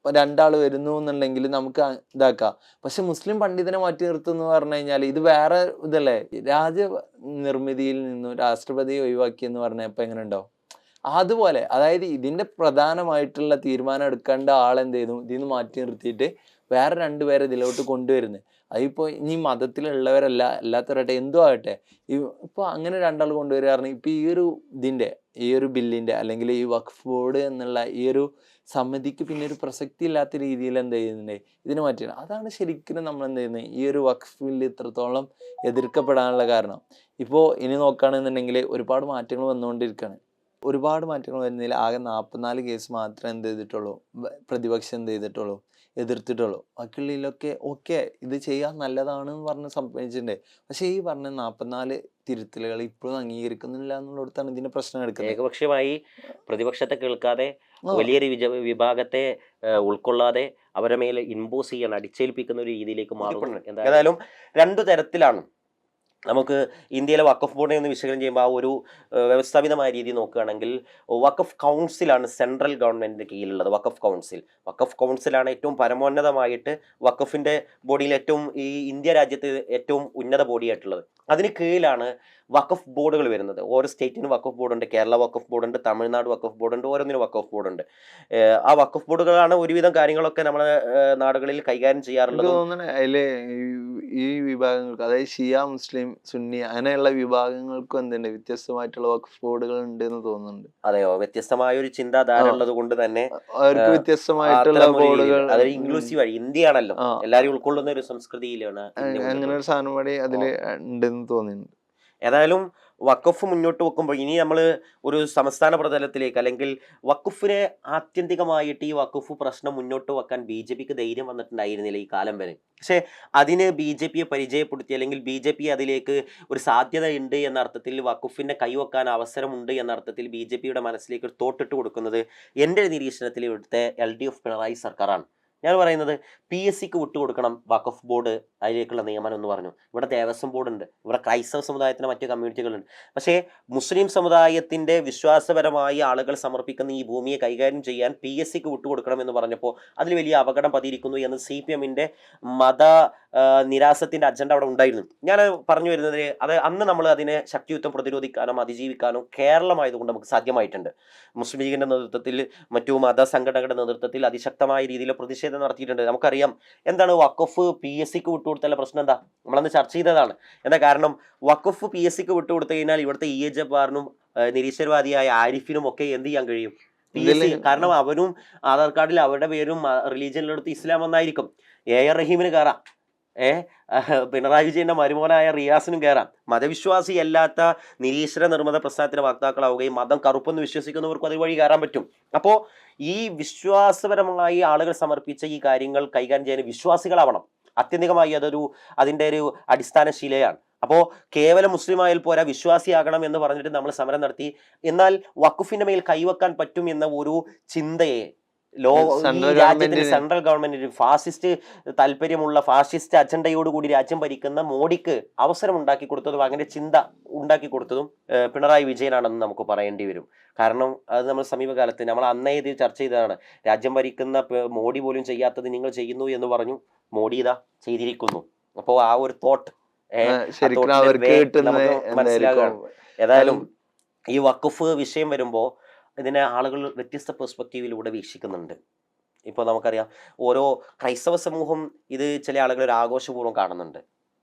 രണ്ടാൾ വരുന്നു എന്നുണ്ടെങ്കിൽ നമുക്ക് ഇതാക്കാം. പക്ഷെ മുസ്ലിം പണ്ഡിതനെ മാറ്റി നിർത്തുന്നു പറഞ്ഞു കഴിഞ്ഞാൽ ഇത് വേറെ ഇതല്ലേ. രാജ്യ നിർമ്മിതിയിൽ നിന്നും രാഷ്ട്രപതിയെ ഒഴിവാക്കി എന്ന് പറഞ്ഞപ്പോ എങ്ങനെ ഉണ്ടാവും? അതുപോലെ അതായത് ഇതിന്റെ പ്രധാനമായിട്ടുള്ള തീരുമാനം എടുക്കേണ്ട ആളെന്ത് ചെയ്യുന്നു, ഇതിന്ന് മാറ്റി നിർത്തിയിട്ട് വേറെ രണ്ടുപേരെ ഇതിലോട്ട് കൊണ്ടുവരുന്നത്. അതിപ്പോ ഇനി മതത്തിലുള്ളവരല്ല അല്ലാത്തവരാട്ടെ എന്തോ ആകട്ടെ, ഇപ്പൊ അങ്ങനെ രണ്ടാൾ കൊണ്ടുവരിക പറഞ്ഞാൽ ഇപ്പൊ ഈ ഒരു ബില്ലിന്റെ അല്ലെങ്കിൽ ഈ വഖഫ് ബോർഡ് എന്നുള്ള ഈ ഒരു സമിതിക്ക് പിന്നെ ഒരു പ്രസക്തി ഇല്ലാത്ത രീതിയിൽ എന്ത് ചെയ്യുന്നുണ്ട് ഇതിനെ മാറ്റിയാണ്. അതാണ് ശരിക്കും നമ്മൾ എന്ത് ചെയ്യുന്നത് ഈ ഒരു വഖഫ് ബില്ല് ഇത്രത്തോളം എതിർക്കപ്പെടാനുള്ള കാരണം. ഇപ്പോൾ ഇനി നോക്കുകയാണെന്നുണ്ടെങ്കിൽ ഒരുപാട് മാറ്റങ്ങൾ വന്നുകൊണ്ടിരിക്കുകയാണ്. ഒരുപാട് മാറ്റങ്ങൾ വരുന്നതിൽ ആകെ 44 കേസ് മാത്രമേ എന്ത് ചെയ്തിട്ടുള്ളൂ, പ്രതിപക്ഷം എന്ത് ചെയ്തിട്ടുള്ളൂ, എതിർത്തിട്ടുള്ളൂ. ബാക്കിയുള്ളതിലൊക്കെ ഓക്കെ ഇത് ചെയ്യാൻ നല്ലതാണെന്ന് പറഞ്ഞ് സംഭവിച്ചിട്ടുണ്ട്. പക്ഷെ ഈ പറഞ്ഞ 44 തിരുത്തലുകൾ ഇപ്പോഴും അംഗീകരിക്കുന്നില്ല എന്നുള്ളിടത്താണ് ഇതിന്റെ പ്രശ്നം എടുക്കുന്നത്. ഏകപക്ഷീയമായി പ്രതിപക്ഷത്തെ കേൾക്കാതെ വലിയൊരു വിഭാഗത്തെ ഉൾക്കൊള്ളാതെ അവരെ മേലെ ഇമ്പോസ് ചെയ്യാൻ, അടിച്ചേൽപ്പിക്കുന്ന ഒരു രീതിയിലേക്ക് മാറും. എന്തായാലും 2 തരത്തിലാണ് നമുക്ക് ഇന്ത്യയിലെ വഖഫ് ബോർഡിനെ ഒന്ന് വിശകലനം ചെയ്യുമ്പോൾ ആ ഒരു വ്യവസ്ഥാപിതമായ രീതി നോക്കുകയാണെങ്കിൽ വഖഫ് കൗൺസിലാണ് സെൻട്രൽ ഗവൺമെന്റിന്റെ കീഴിലുള്ളത്. വഖഫ് കൗൺസിലാണ് ഏറ്റവും പരമോന്നതമായിട്ട് വഖഫിന്റെ ബോഡിയിൽ ഏറ്റവും ഈ ഇന്ത്യ രാജ്യത്ത് ഏറ്റവും ഉന്നത ബോഡിയായിട്ടുള്ളത്. അതിന് കീഴിലാണ് വഖഫ് ബോർഡുകൾ വരുന്നത്. ഓരോ സ്റ്റേറ്റിനും വഖഫ് ബോർഡുണ്ട്. കേരള വഖഫ് ബോർഡുണ്ട്, തമിഴ്നാട് വഖഫ് ബോർഡുണ്ട്, ഓരോന്നിനും വഖഫ് ബോർഡുണ്ട്. ആ വഖഫ് ബോർഡുകളാണ് ഒരുവിധം കാര്യങ്ങളൊക്കെ നമ്മുടെ നാടുകളിൽ കൈകാര്യം ചെയ്യാറുള്ളത്. അതില് ഈ വിഭാഗങ്ങൾക്ക്, അതായത് ഷിയ, മുസ്ലിം, സുന്നി അങ്ങനെയുള്ള വിഭാഗങ്ങൾക്കും എന്തുണ്ട് വ്യത്യസ്തമായിട്ടുള്ള വഖഫ് ബോർഡുകൾ ഉണ്ട് എന്ന് തോന്നുന്നുണ്ട്. അതെയോ? വ്യത്യസ്തമായ ഒരു ചിന്താധാര ഉള്ളത് കൊണ്ട് തന്നെ അവർക്ക് വ്യത്യസ്തമായിട്ടുള്ള ബോർഡുകൾ, അതായത് ഇൻക്ലൂസീവ് ആയി ഇന്ത്യയാണല്ലോ, എല്ലാരും ഉൾക്കൊള്ളുന്ന ഒരു സംസ്കൃതിയിലാണ് അങ്ങനെ ഒരു സാധനം കൂടി അതില് ഉണ്ടെന്ന് തോന്നുന്നുണ്ട്. ഏതായാലും വഖഫ് മുന്നോട്ട് വെക്കുമ്പോൾ ഇനി നമ്മൾ ഒരു സംസ്ഥാന പ്രതലത്തിലേക്ക് അല്ലെങ്കിൽ വഖഫിനെ ആത്യന്തികമായിട്ട് ഈ വഖഫ് പ്രശ്നം മുന്നോട്ട് വെക്കാൻ BJPക്ക് ധൈര്യം വന്നിട്ടുണ്ടായിരുന്നില്ല ഈ കാലം വരെ. പക്ഷേ അതിന് BJPയെ പരിചയപ്പെടുത്തി അല്ലെങ്കിൽ BJP അതിലേക്ക് ഒരു സാധ്യത ഉണ്ട് എന്ന അർത്ഥത്തിൽ വഖഫിനെ കൈവെക്കാൻ അവസരമുണ്ട് എന്ന അർത്ഥത്തിൽ BJPയുടെ മനസ്സിലേക്ക് ഒരു തോട്ടിട്ട് കൊടുക്കുന്നത് എൻ്റെ നിരീക്ഷണത്തിൽ ഇവിടുത്തെ LDF പിണറായി സർക്കാരാണ്. ഞാൻ പറയുന്നത് PSCക്ക് വിട്ടുകൊടുക്കണം വഖഫ് ബോർഡ് അതിലേക്കുള്ള നിയമനം എന്ന് പറഞ്ഞു. ഇവിടെ ദേവസ്വം ബോർഡുണ്ട്, ഇവിടെ ക്രൈസ്തവ സമുദായത്തിന് മറ്റു കമ്മ്യൂണിറ്റികളുണ്ട്. പക്ഷേ മുസ്ലിം സമുദായത്തിൻ്റെ വിശ്വാസപരമായി ആളുകൾ സമർപ്പിക്കുന്ന ഈ ഭൂമിയെ കൈകാര്യം ചെയ്യാൻ PSCക്ക് വിട്ടുകൊടുക്കണം എന്ന് പറഞ്ഞപ്പോൾ അതിൽ വലിയ അപകടം പതിയിരിക്കുന്നു എന്ന് CPMന്റെ മത നിരാസത്തിൻ്റെ അജണ്ട അവിടെ ഉണ്ടായിരുന്നു. ഞാൻ പറഞ്ഞു വരുന്നത് അത് അന്ന് നമ്മൾ അതിനെ ശക്തിയുക്തം പ്രതിരോധിക്കാനും അതിജീവിക്കാനും കേരളമായതുകൊണ്ട് നമുക്ക് സാധ്യമായിട്ടുണ്ട്. മുസ്ലിം ലീഗിൻ്റെ നേതൃത്വത്തിൽ മറ്റു മതസംഘടനകളുടെ നേതൃത്വത്തിൽ അതിശക്തമായ രീതിയിൽ പ്രതിഷേധം നടത്തിയിട്ടുണ്ട്. നമുക്കറിയാം എന്താണ് വഖഫ് PSCക്ക് വിട്ടുകൊടുത്തുള്ള പ്രശ്നം എന്താ, നമ്മളന്ന് ചർച്ച ചെയ്തതാണ്. എന്താ കാരണം? വഖഫ് PSCക്ക് വിട്ടുകൊടുത്തു കഴിഞ്ഞാൽ ഇവിടുത്തെ EA ജബ്ബാറിനും നിരീശ്വരവാദിയായ ആരിഫിനും ഒക്കെ എന്ത് ചെയ്യാൻ കഴിയും? PSC, കാരണം അവരും ആധാർ കാർഡിൽ അവരുടെ പേരും റിലീജിയനിലെടുത്ത് ഇസ്ലാം എന്നായിരിക്കും. AR റഹീമിന് കയറാം, പിണറായി വിജയന്റെ മരുമോനായ റിയാസിനും കയറാം. മതവിശ്വാസി അല്ലാത്ത നിരീശ്വര നിർമ്മത പ്രസ്ഥാനത്തിന്റെ വക്താക്കളാവുകയും മതം കറുപ്പെന്ന് വിശ്വസിക്കുന്നവർക്കും അതുവഴി കയറാൻ പറ്റും. അപ്പോൾ ഈ വിശ്വാസപരമായി ആളുകൾ സമർപ്പിച്ച ഈ കാര്യങ്ങൾ കൈകാര്യം ചെയ്യാൻ വിശ്വാസികളാവണം. ആത്യന്തികമായി അതിൻ്റെ ഒരു അടിസ്ഥാന ശീലയാണ്. അപ്പോൾ കേവലം മുസ്ലിം ആയാൽ പോരാ, വിശ്വാസിയാകണം എന്ന് പറഞ്ഞിട്ട് നമ്മൾ സമരം നടത്തി. എന്നാൽ വഖഫിന്റെ മേൽ കൈവെക്കാൻ പറ്റും എന്ന ഒരു ചിന്തയെ രാജ്യത്തിന്റെ സെൻട്രൽ ഗവൺമെന്റിന് ഫാസിസ്റ്റ് താല്പര്യമുള്ള ഫാസിസ്റ്റ് അജണ്ടയോടുകൂടി രാജ്യം ഭരിക്കുന്ന മോഡിക്ക് അവസരം ഉണ്ടാക്കി കൊടുത്തതും അങ്ങനെ ചിന്ത ഉണ്ടാക്കി കൊടുത്തതും പിണറായി വിജയനാണെന്ന് നമുക്ക് പറയേണ്ടി വരും. കാരണം അത് നമ്മൾ സമീപകാലത്ത് നമ്മൾ അന്നേ ഇത് ചർച്ച ചെയ്തതാണ്. രാജ്യം ഭരിക്കുന്ന മോഡി പോലും ചെയ്യാത്തത് നിങ്ങൾ ചെയ്യുന്നു എന്ന് പറഞ്ഞു. മോഡി ഇതാ ചെയ്തിരിക്കുന്നു. അപ്പോൾ ആ ഒരു തോട്ട് മനസ്സിലാകുകയാണ്. ഏതായാലും ഈ വഖഫ് വിഷയം വരുമ്പോൾ ഇതിനെ ആളുകൾ വ്യത്യസ്ത പെർസ്പെക്റ്റീവിലൂടെ വീക്ഷിക്കുന്നുണ്ട്. ഇപ്പോൾ നമുക്കറിയാം ഓരോ ക്രൈസ്തവ സമൂഹം ഇത് ചില ആളുകൾ ഒരു ആഘോഷപൂർവ്വം കാണുന്നുണ്ട്.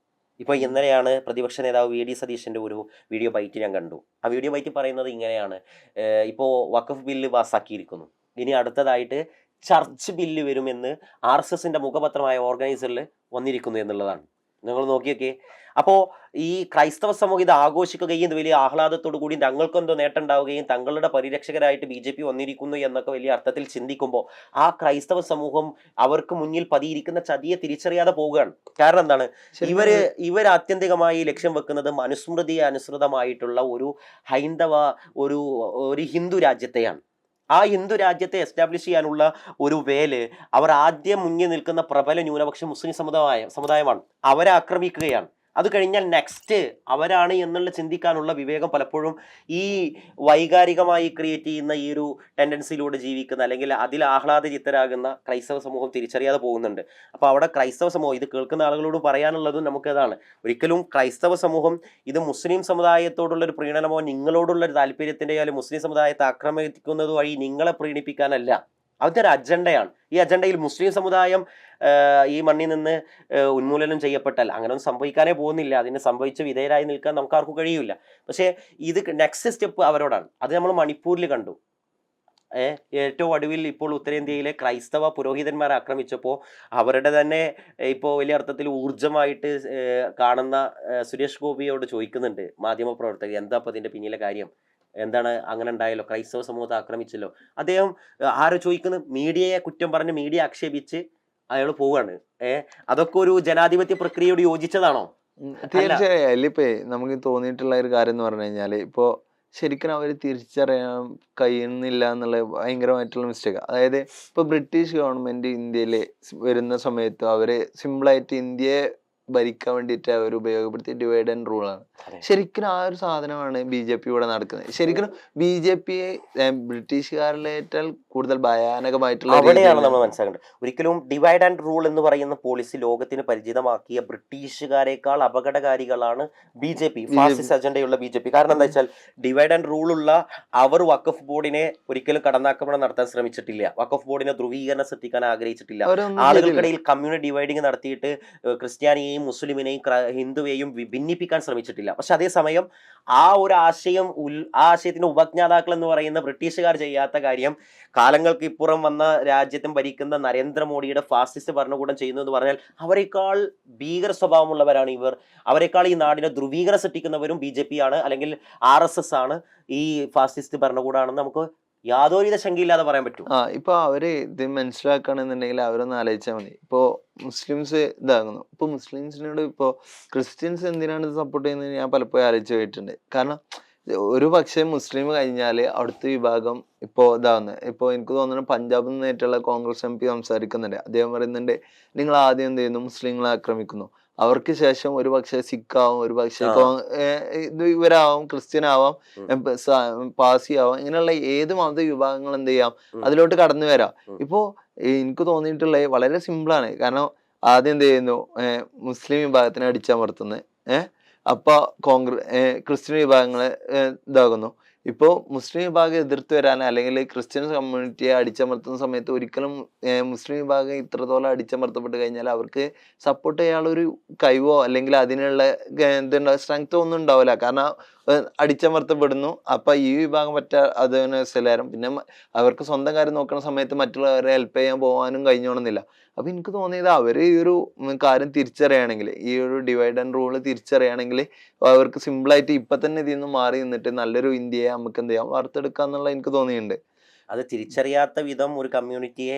ഇപ്പോൾ ഇന്നലെയാണ് പ്രതിപക്ഷ നേതാവ് VD സതീശൻ്റെ ഒരു വീഡിയോ ബൈറ്റ് ഞാൻ കണ്ടു. ആ വീഡിയോ ബൈറ്റ് പറയുന്നത് ഇങ്ങനെയാണ്: ഇപ്പോൾ വഖഫ് ബില്ല് പാസ്സാക്കിയിരിക്കുന്നു, ഇനി അടുത്തതായിട്ട് ചർച്ച് ബില്ല് വരുമെന്ന് RSSന്റെ മുഖപത്രമായ ഓർഗനൈസറിൽ വന്നിരിക്കുന്നു എന്നുള്ളതാണ്. നിങ്ങൾ നോക്കിയൊക്കെ. അപ്പോൾ ഈ ക്രൈസ്തവ സമൂഹം ഇത് ആഘോഷിക്കുകയും വലിയ ആഹ്ലാദത്തോടു കൂടി തങ്ങൾക്കെന്തോ നേട്ടം ഉണ്ടാവുകയും തങ്ങളുടെ പരിരക്ഷകരായിട്ട് BJP വന്നിരിക്കുന്നു എന്നൊക്കെ വലിയ അർത്ഥത്തിൽ ചിന്തിക്കുമ്പോൾ ആ ക്രൈസ്തവ സമൂഹം അവർക്ക് മുന്നിൽ പതിയിരിക്കുന്ന ചതിയെ തിരിച്ചറിയാതെ പോവുകയാണ്. കാരണം എന്താണ്? ഇവർ ആത്യന്തികമായി ലക്ഷ്യം വെക്കുന്നത് മനുസ്മൃതിയെ അനുസൃതമായിട്ടുള്ള ഒരു ഹൈന്ദവ ഒരു ഹിന്ദു രാജ്യത്തെയാണ്. ആ ഹിന്ദു രാജ്യത്തെ എസ്റ്റാബ്ലിഷ് ചെയ്യാനുള്ള ഒരു വേല് അവർ ആദ്യം മുന്നിൽ നിൽക്കുന്ന പ്രബല ന്യൂനപക്ഷ മുസ്ലിം സമുദായമാണ്. അവരെ ആക്രമിക്കുകയാണ്. അത് കഴിഞ്ഞാൽ നെക്സ്റ്റ് അവരാണ് എന്നുള്ള ചിന്തിക്കാനുള്ള വിവേകം പലപ്പോഴും ഈ വൈകാരികമായി ക്രിയേറ്റ് ചെയ്യുന്ന ഈ ഒരു ടെൻഡൻസിയിലൂടെ ജീവിക്കുന്ന അല്ലെങ്കിൽ അതിൽ ആഹ്ലാദചിത്തരാകുന്ന ക്രൈസ്തവ സമൂഹം തിരിച്ചറിയാതെ പോകുന്നുണ്ട്. അപ്പോൾ അവിടെ ക്രൈസ്തവ സമൂഹം, ഇത് കേൾക്കുന്ന ആളുകളോട് പറയാനുള്ളതും നമുക്കതാണ്, ഒരിക്കലും ക്രൈസ്തവ സമൂഹം ഇത് മുസ്ലിം സമുദായത്തോടുള്ള ഒരു പ്രീണനമോ നിങ്ങളോടുള്ള ഒരു താല്പര്യത്തിൻ്റെയോ അല്ലെങ്കിൽ മുസ്ലിം സമുദായത്തെ ആക്രമിക്കുന്നത് വഴി നിങ്ങളെ പ്രീണിപ്പിക്കാനല്ല. അതൊരു അജണ്ടയാണ്. ഈ അജണ്ടയിൽ മുസ്ലിം സമുദായം ഈ മണ്ണിൽ നിന്ന് ഉന്മൂലനം ചെയ്യപ്പെട്ടാൽ അങ്ങനെയൊന്നും സംഭവിക്കാനേ പോകുന്നില്ല. അതിന് സംഭവിച്ച് വിധേയരായി നിൽക്കാൻ നമുക്ക് ആർക്കും കഴിയില്ല. പക്ഷേ ഇത് നെക്സ്റ്റ് സ്റ്റെപ്പ് അവരോടാണ്. അത് നമ്മൾ മണിപ്പൂരിൽ കണ്ടു. ഏറ്റവും ഒടുവിൽ ഇപ്പോൾ ഉത്തരേന്ത്യയിലെ ക്രൈസ്തവ പുരോഹിതന്മാരെ ആക്രമിച്ചപ്പോൾ അവരുടെ തന്നെ ഇപ്പോൾ വലിയ അർത്ഥത്തിൽ ഊർജ്ജമായിട്ട് കാണുന്ന സുരേഷ് ഗോപിയോട് ചോദിക്കുന്നുണ്ട് മാധ്യമപ്രവർത്തകർ, എന്താ അപ്പോൾ ഇതിൻ്റെ പിന്നിലെ കാര്യം, എന്താണ് അങ്ങനെ ഉണ്ടായല്ലോ, ക്രൈസ്തവ സമൂഹത്തെ ആക്രമിച്ചല്ലോ. അദ്ദേഹം ആരോ ചോദിക്കുന്നത്, മീഡിയയെ കുറ്റം പറഞ്ഞ് മീഡിയ ആക്ഷേപിച്ച് അയാൾ പോവുകയാണ്. അതൊക്കെ ഒരു ജനാധിപത്യ പ്രക്രിയയോട് യോജിച്ചതാണോ? തീർച്ചയായും. അതിലിപ്പോ നമുക്ക് തോന്നിയിട്ടുള്ള ഒരു കാര്യം എന്ന് പറഞ്ഞു കഴിഞ്ഞാല്, ഇപ്പോ ശരിക്കും അവർ തിരിച്ചറിയാൻ കഴിയുന്നില്ല എന്നുള്ള ഭയങ്കരമായിട്ടുള്ള മിസ്റ്റേക്ക്. അതായത് ഇപ്പൊ ബ്രിട്ടീഷ് ഗവൺമെന്റ് ഇന്ത്യയിൽ വരുന്ന സമയത്ത് അവര് സിമ്പിളായിട്ട് ഇന്ത്യയെ ഭരിക്കാൻ വേണ്ടിയിട്ട് അവർ ഉപയോഗപ്പെടുത്തിയ ഡിവൈഡ് ആൻഡ് റൂൾ ആണ്. ശരിക്കും ആ ഒരു സാധനമാണ് BJP ഇവിടെ നടക്കുന്നത്. ശരിക്കും BJP ബ്രിട്ടീഷുകാരിലേറ്റാൽ കൂടുതൽ ഭയാനകമായിട്ടുള്ള അവിടെയാണ് നമ്മൾ മനസ്സിലാക്കേണ്ടത്. ഒരിക്കലും ഡിവൈഡ് ആൻഡ് റൂൾ എന്ന് പറയുന്ന പോളിസി ലോകത്തിന് പരിചിതമാക്കിയ ബ്രിട്ടീഷുകാരെക്കാൾ അപകടകാരികളാണ് BJP, ഫാസിസ്റ്റ് അജണ്ടയുള്ള BJP. കാരണം എന്താ വെച്ചാൽ ഡിവൈഡ് ആൻഡ് റൂൾ ഉള്ള അവർ വഖഫ് ബോർഡിനെ ഒരിക്കലും കടന്നാക്രമണം നടത്താൻ ശ്രമിച്ചിട്ടില്ല. വഖഫ് ബോർഡിനെ ധ്രുവീകരണം സൃഷ്ടിക്കാൻ ആഗ്രഹിച്ചിട്ടില്ല. ആളുകൾക്കിടയിൽ കമ്മ്യൂണിറ്റി ഡിവൈഡിങ് നടത്തിയിട്ട് ക്രിസ്ത്യാനിയെയും മുസ്ലിമിനെയും ഹിന്ദുവെയും ഭിന്നിപ്പിക്കാൻ ശ്രമിച്ചിട്ടില്ല. പക്ഷെ അതേസമയം ആ ഒരു ആശയത്തിന്റെ ഉപജ്ഞാതാക്കൾ എന്ന് പറയുന്ന ബ്രിട്ടീഷുകാർ ചെയ്യാത്ത കാര്യം കാലങ്ങൾക്ക് ഇപ്പുറം വന്ന രാജ്യത്തും ഭരിക്കുന്ന നരേന്ദ്രമോദിയുടെ ഫാസിസ്റ്റ് ഭരണകൂടം ചെയ്യുന്നു എന്ന് പറഞ്ഞാൽ അവരെക്കാൾ ഭീകര സ്വഭാവമുള്ളവരാണ് ഇവർ. അവരെക്കാൾ ഈ നാടിനെ ധ്രുവീകരണം സൃഷ്ടിക്കുന്നവരും BJP ആണ്, അല്ലെങ്കിൽ RSS ആണ്, ഈ ഫാസിസ്റ്റ് ഭരണകൂടമാണെന്ന് നമുക്ക് യാതൊരുവിധ ശങ്കയില്ലാതെ പറയാൻ പറ്റും. ഇപ്പൊ അവര് ഇത് മനസ്സിലാക്കുകയാണെന്നുണ്ടെങ്കിൽ അവരൊന്ന് ആലോചിച്ചാൽ മതി. ഇപ്പോ മുസ്ലിംസ് ഇതാകുന്നു, ഇപ്പൊ മുസ്ലിംസിനോട് ഇപ്പോ ക്രിസ്ത്യൻസ് എന്തിനാണ് സപ്പോർട്ട് ചെയ്യുന്നത് ഞാൻ പലപ്പോഴും ആലോചിച്ച് പോയിട്ടുണ്ട്. കാരണം ഒരു പക്ഷേ മുസ്ലിം കഴിഞ്ഞാൽ അടുത്ത വിഭാഗം ഇപ്പോൾ ഇതാവുന്നത്. ഇപ്പോൾ എനിക്ക് തോന്നുന്നു പഞ്ചാബിൽ നിന്നായിട്ടുള്ള കോൺഗ്രസ് MP സംസാരിക്കുന്നുണ്ട്. അദ്ദേഹം പറയുന്നുണ്ട്, നിങ്ങൾ ആദ്യം എന്ത് ചെയ്യുന്നു, മുസ്ലിങ്ങളെ ആക്രമിക്കുന്നു, അവർക്ക് ശേഷം ഒരു പക്ഷേ സിഖ് ആവും, ഒരു പക്ഷേ ഇവരാവും, ക്രിസ്ത്യൻ ആവാം, പാസി ആവാം, ഇങ്ങനെയുള്ള ഏത് മത വിഭാഗങ്ങൾ എന്ത് ചെയ്യാം അതിലോട്ട് കടന്നു വരാം. ഇപ്പോ എനിക്ക് തോന്നിയിട്ടുള്ള വളരെ സിമ്പിളാണ്. കാരണം ആദ്യം എന്ത് ചെയ്യുന്നു, മുസ്ലിം വിഭാഗത്തിനെ അടിച്ചമർത്തുന്നത്, അപ്പൊ ക്രിസ്ത്യൻ വിഭാഗങ്ങളെ ഇതാകുന്നു. ഇപ്പോൾ മുസ്ലിം വിഭാഗം എതിർത്ത് വരാൻ അല്ലെങ്കിൽ ക്രിസ്ത്യൻ കമ്മ്യൂണിറ്റിയെ അടിച്ചമർത്തുന്ന സമയത്ത് ഒരിക്കലും മുസ്ലിം വിഭാഗം ഇത്രത്തോളം അടിച്ചമർത്തപ്പെട്ട് കഴിഞ്ഞാൽ അവർക്ക് സപ്പോർട്ട് ചെയ്യാനുള്ള ഒരു കഴിവോ അല്ലെങ്കിൽ അതിനുള്ള സ്ട്രെങ്തോ ഒന്നും ഉണ്ടാവില്ല. കാരണം അടിച്ചമർത്തപ്പെടുന്നു. അപ്പൊ ഈ വിഭാഗം അതിന് സെലാരം പിന്നെ അവർക്ക് സ്വന്തം കാര്യം നോക്കുന്ന സമയത്ത് മറ്റുള്ളവരെ ഹെൽപ്പ് ചെയ്യാൻ പോകാനും കഴിഞ്ഞോണമെന്നില്ല. അപ്പൊ എനിക്ക് തോന്നിയത് അവര് ഈ ഒരു കാര്യം തിരിച്ചറിയുകയാണെങ്കിൽ, ഈ ഒരു ഡിവൈഡ് ആൻഡ് റൂള് തിരിച്ചറിയുകയാണെങ്കിൽ അവർക്ക് സിമ്പിളായിട്ട് ഇപ്പൊ തന്നെ ഇതിൽ നിന്ന് മാറി നിന്നിട്ട് നല്ലൊരു ഇന്ത്യയെ നമുക്ക് എന്ത് ചെയ്യാം വാർത്തെടുക്കാന്നുള്ള എനിക്ക് തോന്നിയിട്ടുണ്ട്. അത് തിരിച്ചറിയാത്ത വിധം ഒരു കമ്മ്യൂണിറ്റിയെ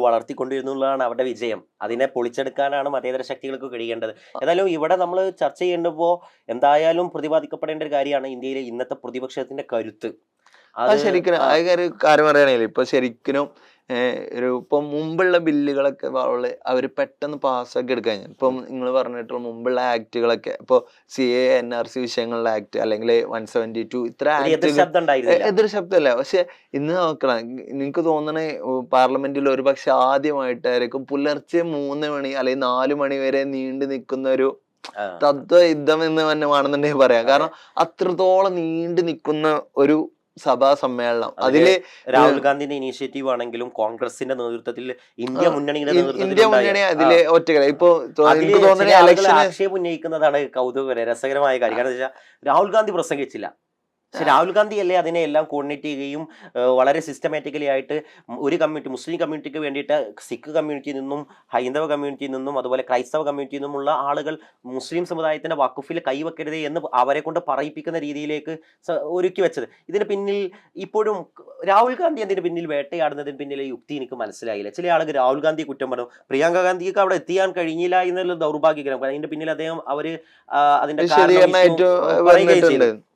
വളർത്തിക്കൊണ്ടിരുന്നുള്ളതാണ് അവരുടെ വിജയം. അതിനെ പൊളിച്ചെടുക്കാനാണ് മതേതര ശക്തികൾക്ക് കഴിയേണ്ടത്. ഏതായാലും ഇവിടെ നമ്മൾ ചർച്ച ചെയ്യേണ്ടപ്പോൾ എന്തായാലും പ്രതിപാദിക്കപ്പെടേണ്ട ഒരു കാര്യമാണ് ഇന്ത്യയിലെ ഇന്നത്തെ പ്രതിപക്ഷത്തിന്റെ കരുത്ത്. ശരിക്കും ആ കാര്യം പറയുകയാണെങ്കിൽ ഇപ്പൊ ശരിക്കും ഇപ്പൊ മുമ്പുള്ള ബില്ലുകളൊക്കെ അവര് പെട്ടെന്ന് പാസ്സാക്കി എടുക്കാൻ, ഇപ്പം നിങ്ങൾ പറഞ്ഞിട്ടുള്ള മുമ്പുള്ള ആക്ടുകളൊക്കെ ഇപ്പൊ CA NRC വിഷയങ്ങളിലെ ആക്ട് അല്ലെങ്കിൽ 172 ഇത്ര എതിർ ശബ്ദമല്ല. പക്ഷെ ഇന്ന് നോക്കണം, നിങ്ങൾക്ക് തോന്നണേ പാർലമെന്റിൽ ഒരു പക്ഷെ ആദ്യമായിട്ടായിരിക്കും പുലർച്ചെ 3 മണി അല്ലെങ്കിൽ 4 മണി വരെ നീണ്ടു നിൽക്കുന്ന ഒരു തത്വയുദ്ധം എന്ന് തന്നെ വേണമെന്നുണ്ടെങ്കിൽ പറയാം. കാരണം അത്രത്തോളം നീണ്ടു നിൽക്കുന്ന ഒരു സഭാ സമ്മേളനം. അതില് രാഹുൽ ഗാന്ധിന്റെ ഇനീഷ്യേറ്റീവ് ആണെങ്കിലും കോൺഗ്രസിന്റെ നേതൃത്വത്തിൽ ഇന്ത്യ മുന്നണി അതിലെ ഒറ്റ ഇപ്പൊ ആക്ഷേപം ഉന്നയിക്കുന്നതാണ് കൗതുകകര രസകരമായ കാര്യം. കാരണം എന്താ വെച്ചാൽ രാഹുൽ ഗാന്ധി പ്രസംഗിച്ചില്ല. പക്ഷെ രാഹുൽ ഗാന്ധി അല്ലേ അതിനെ എല്ലാം കോർഡിനേറ്റ് ചെയ്യുകയും വളരെ സിസ്റ്റമാറ്റിക്കലി ആയിട്ട് ഒരു കമ്മ്യൂണിറ്റി, മുസ്ലിം കമ്മ്യൂണിറ്റിക്ക് വേണ്ടിയിട്ട് സിഖ് കമ്മ്യൂണിറ്റിയിൽ നിന്നും ഹൈന്ദവ കമ്മ്യൂണിറ്റിയിൽ നിന്നും അതുപോലെ ക്രൈസ്തവ കമ്മ്യൂണിറ്റിയിൽ നിന്നുമുള്ള ആളുകൾ മുസ്ലിം സമുദായത്തിന്റെ വഖഫിൽ കൈവെക്കരുത് എന്ന് അവരെ കൊണ്ട് പറയിപ്പിക്കുന്ന രീതിയിലേക്ക് ഒരുക്കി വെച്ചത്. ഇതിന് പിന്നിൽ ഇപ്പോഴും രാഹുൽ ഗാന്ധി അതിന് പിന്നിൽ വേട്ടയാടുന്നതിന് പിന്നിലെ യുക്തി എനിക്ക് മനസ്സിലായില്ല. ചില ആളുകൾ രാഹുൽ ഗാന്ധി കുറ്റം പറഞ്ഞു, പ്രിയങ്ക ഗാന്ധിക്ക് അവിടെ എത്തിയാൻ കഴിഞ്ഞില്ല എന്നുള്ള ദൗർഭാഗ്യകരം. അതിന്റെ പിന്നിൽ അദ്ദേഹം അതിന്റെ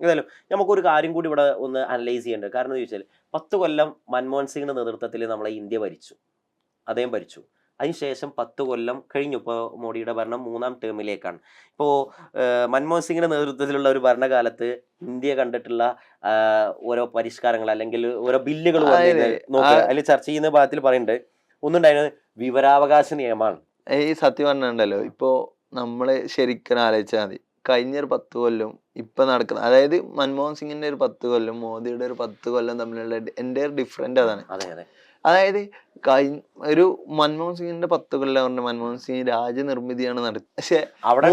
ഏതായാലും നമുക്കൊരു കാര്യം കൂടി ഇവിടെ ഒന്ന് അനലൈസ് ചെയ്യേണ്ടത്. കാരണം എന്ന് ചോദിച്ചാൽ 10 കൊല്ലം മൻമോഹൻ സിംഗിന്റെ നേതൃത്വത്തിൽ നമ്മളെ ഇന്ത്യ ഭരിച്ചു, അദ്ദേഹം ഭരിച്ചു. അതിനുശേഷം 10 കൊല്ലം കഴിഞ്ഞു. ഇപ്പോൾ മോഡിയുടെ ഭരണം 3ാം ടേമിലേക്കാണ്. ഇപ്പോൾ മൻമോഹൻ സിംഗിന്റെ നേതൃത്വത്തിലുള്ള ഒരു ഭരണകാലത്ത് ഇന്ത്യ കണ്ടിട്ടുള്ള ഓരോ പരിഷ്കാരങ്ങൾ അല്ലെങ്കിൽ ഓരോ ബില്ലുകൾ നോക്കുക, അതിൽ ചർച്ച ചെയ്യുന്ന ഭാഗത്തിൽ പറയുന്നുണ്ട്, ഒന്നുണ്ടായിരുന്നത് വിവരാവകാശ നിയമമാണ്. ഈ സത്യം പറഞ്ഞിട്ടുണ്ടല്ലോ, ഇപ്പോ നമ്മള് ശരിക്കും ആലോചിച്ചാൽ മതി, കഴിഞ്ഞൊരു 10 കൊല്ലം ഇപ്പൊ നടക്കുന്ന, അതായത് മൻമോഹൻ സിംഗിന്റെ ഒരു 10 കൊല്ലം മോദിയുടെ ഒരു 10 കൊല്ലം തമ്മിലുള്ള എൻ്റെ ഡിഫറൻറ്റ് അതാണ്. അതായത് ഒരു മൻമോഹൻ സിംഗിന്റെ 10 കൊല്ലം പറഞ്ഞ മൻമോഹൻ സിംഗ് രാജ്യനിർമ്മിതിയാണ് നടത്തി. പക്ഷെ അവിടെ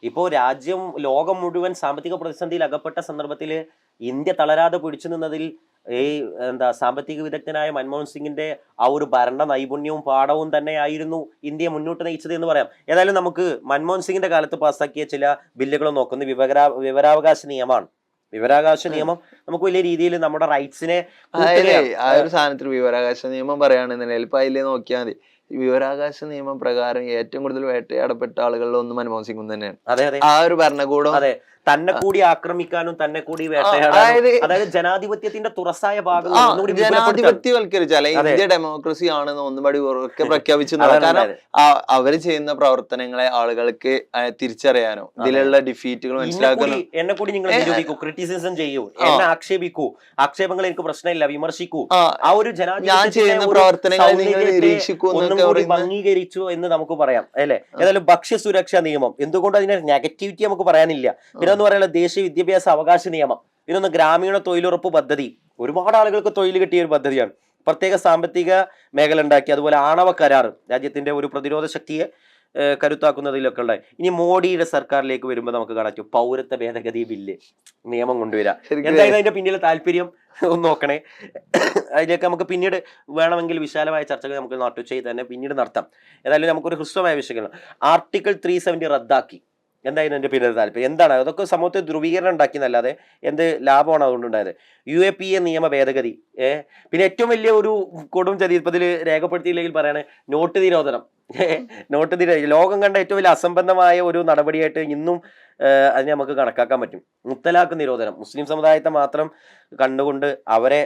ഇപ്പോ രാജ്യം ലോകം മുഴുവൻ സാമ്പത്തിക പ്രതിസന്ധിയിൽ അകപ്പെട്ട സന്ദർഭത്തിൽ ഇന്ത്യ തളരാതെ പിടിച്ചു നിന്നതിൽ ഈ സാമ്പത്തിക വിദഗ്ധനായ മൻമോഹൻ സിംഗിന്റെ ആ ഒരു ഭരണ നൈപുണ്യവും പാഠവും തന്നെയായിരുന്നു ഇന്ത്യയെ മുന്നോട്ട് നയിച്ചത് എന്ന് പറയാം. ഏതായാലും നമുക്ക് മൻമോഹൻ സിംഗിന്റെ കാലത്ത് പാസ്സാക്കിയ ചില ബില്ലുകൾ നോക്കുന്നത് വിവരാവകാശ നിയമമാണ്. വിവരാവകാശ നിയമം നമുക്ക് വലിയ രീതിയിൽ നമ്മുടെ റൈറ്റ്സിനെ ആ ഒരു സാധനത്തിൽ വിവരാവകാശ നിയമം പറയുകയാണെന്നുണ്ടെങ്കിൽ ഇപ്പൊ അതിൽ നോക്കിയാൽ മതി, വിവരാവകാശ നിയമം പ്രകാരം ഏറ്റവും കൂടുതൽ വേട്ടയാടപ്പെട്ട ആളുകളിൽ ഒന്ന് മൻമോഹൻ സിംഗും തന്നെയാണ്. ആ ഒരു ഭരണകൂടം തന്നെ കൂടി ആക്രമിക്കാനും തന്നെ കൂടി വേട്ടയാടാനും, അതായത് ജനാധിപത്യത്തിന്റെ തുറസായ ഭാഗം ജനാധിപത്യവൽക്കരിച്ചു, അല്ലെ ഇന്ത്യ ഡെമോക്രസി ആണെന്ന് ഒന്നുകൂടി ഉറക്കെ പ്രഖ്യാപിച്ചു. കാരണം അവര് ചെയ്യുന്ന പ്രവർത്തനങ്ങളെ ആളുകൾക്ക് തിരിച്ചറിയാനോ ഇതിലുള്ള ഡിഫീറ്റുകൾ മനസ്സിലാക്കാനോ, എന്നെ കൂടി നിങ്ങൾ നിരൂപിക്കൂ, ക്രിറ്റിസിസം ചെയ്യൂ, എന്നെ ആക്ഷേപിക്കൂ, ആക്ഷേപങ്ങൾ എനിക്ക് പ്രശ്നമില്ല, വിമർശിക്കൂ, ആ ഒരു ഞാൻ ചെയ്യുന്ന പ്രവർത്തനങ്ങളെ നിങ്ങൾ നിരീക്ഷിക്കൂ അംഗീകരിച്ചു എന്ന് നമുക്ക് പറയാം അല്ലെ. ഏതായാലും ഭക്ഷ്യസുരക്ഷാ നിയമം, എന്തുകൊണ്ട് അതിന്റെ നെഗറ്റിവിറ്റി നമുക്ക് പറയാനില്ല. പിന്നെ എന്ന് പറയുന്നത് ദേശീയ വിദ്യാഭ്യാസ അവകാശ നിയമം, ഇതൊന്ന് ഗ്രാമീണ തൊഴിലുറപ്പ് പദ്ധതി, ഒരുപാട് ആളുകൾക്ക് തൊഴിൽ കിട്ടിയ ഒരു പദ്ധതിയാണ്. പ്രത്യേക സാമ്പത്തിക മേഖല ഉണ്ടാക്കി. അതുപോലെ ആണവ കരാർ, രാജ്യത്തിന്റെ ഒരു പ്രതിരോധ ശക്തിയെ കരുത്താക്കുന്നതിലൊക്കെ ഉണ്ടായി. ഇനി മോഡിയുടെ സർക്കാരിലേക്ക് വരുമ്പോൾ നമുക്ക് കാണാം പൗരത്വ ഭേദഗതി ബില്ല് നിയമം കൊണ്ടുവരാം. എന്തായാലും അതിന്റെ പിന്നിലെ താല്പര്യം ഒന്ന് നോക്കണേ. അതിലേക്ക് നമുക്ക് പിന്നീട് വേണമെങ്കിൽ വിശാലമായ ചർച്ചകൾ നമുക്ക് നോട്ട് ചെയ്ത് തന്നെ പിന്നീട് നടത്താം. ഏതായാലും നമുക്കൊരു ഹ്രസ്വമായ വിഷയങ്ങൾ. ആർട്ടിക്കിൾ 370 റദ്ദാക്കി. എന്തായാലും എൻ്റെ പിന്നീട് താല്പര്യം എന്താണ്? അതൊക്കെ സമൂഹത്തിൽ ധ്രുവീകരണം ഉണ്ടാക്കിയെന്നല്ലാതെ എന്ത് ലാഭമാണ് അതുകൊണ്ടുണ്ടായത്? UAPA നിയമ ഭേദഗതി. പിന്നെ ഏറ്റവും വലിയ ഒരു കൊടും ചതി ഇപ്പതിൽ രേഖപ്പെടുത്തിയില്ലെങ്കിൽ പറയാണ് നോട്ട് നിരോധനം. നോട്ട് നിരോധനം ലോകം കണ്ട ഏറ്റവും വലിയ അസംബന്ധമായ ഒരു നടപടിയായിട്ട് ഇന്നും അതിനെ നമുക്ക് കണക്കാക്കാൻ പറ്റും. മുത്തലാഖ് നിരോധനം, മുസ്ലിം സമുദായത്തെ മാത്രം കണ്ടുകൊണ്ട് അവരെ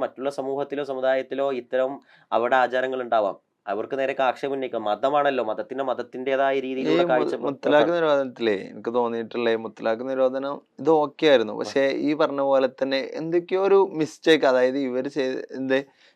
മറ്റുള്ള സമൂഹത്തിലോ സമുദായത്തിലോ ഇത്തരം അവിടെ ആചാരങ്ങൾ ഉണ്ടാവാം, അവർക്ക് നേരെ ആക്ഷേപം ഉന്നയിക്കാം. മതമാണല്ലോ, മതത്തിൻ്റെതായ രീതിയിലുള്ള മുത്തലാഖ് നിരോധനത്തിലേ എനിക്ക് തോന്നിയിട്ടുള്ളേ, മുത്തലാഖ് നിരോധനം ഇത് ഓക്കെ ആയിരുന്നു. പക്ഷെ ഈ പറഞ്ഞ പോലെ തന്നെ എന്തൊക്കെയോ ഒരു മിസ്റ്റേക്ക്, അതായത് ഇവർ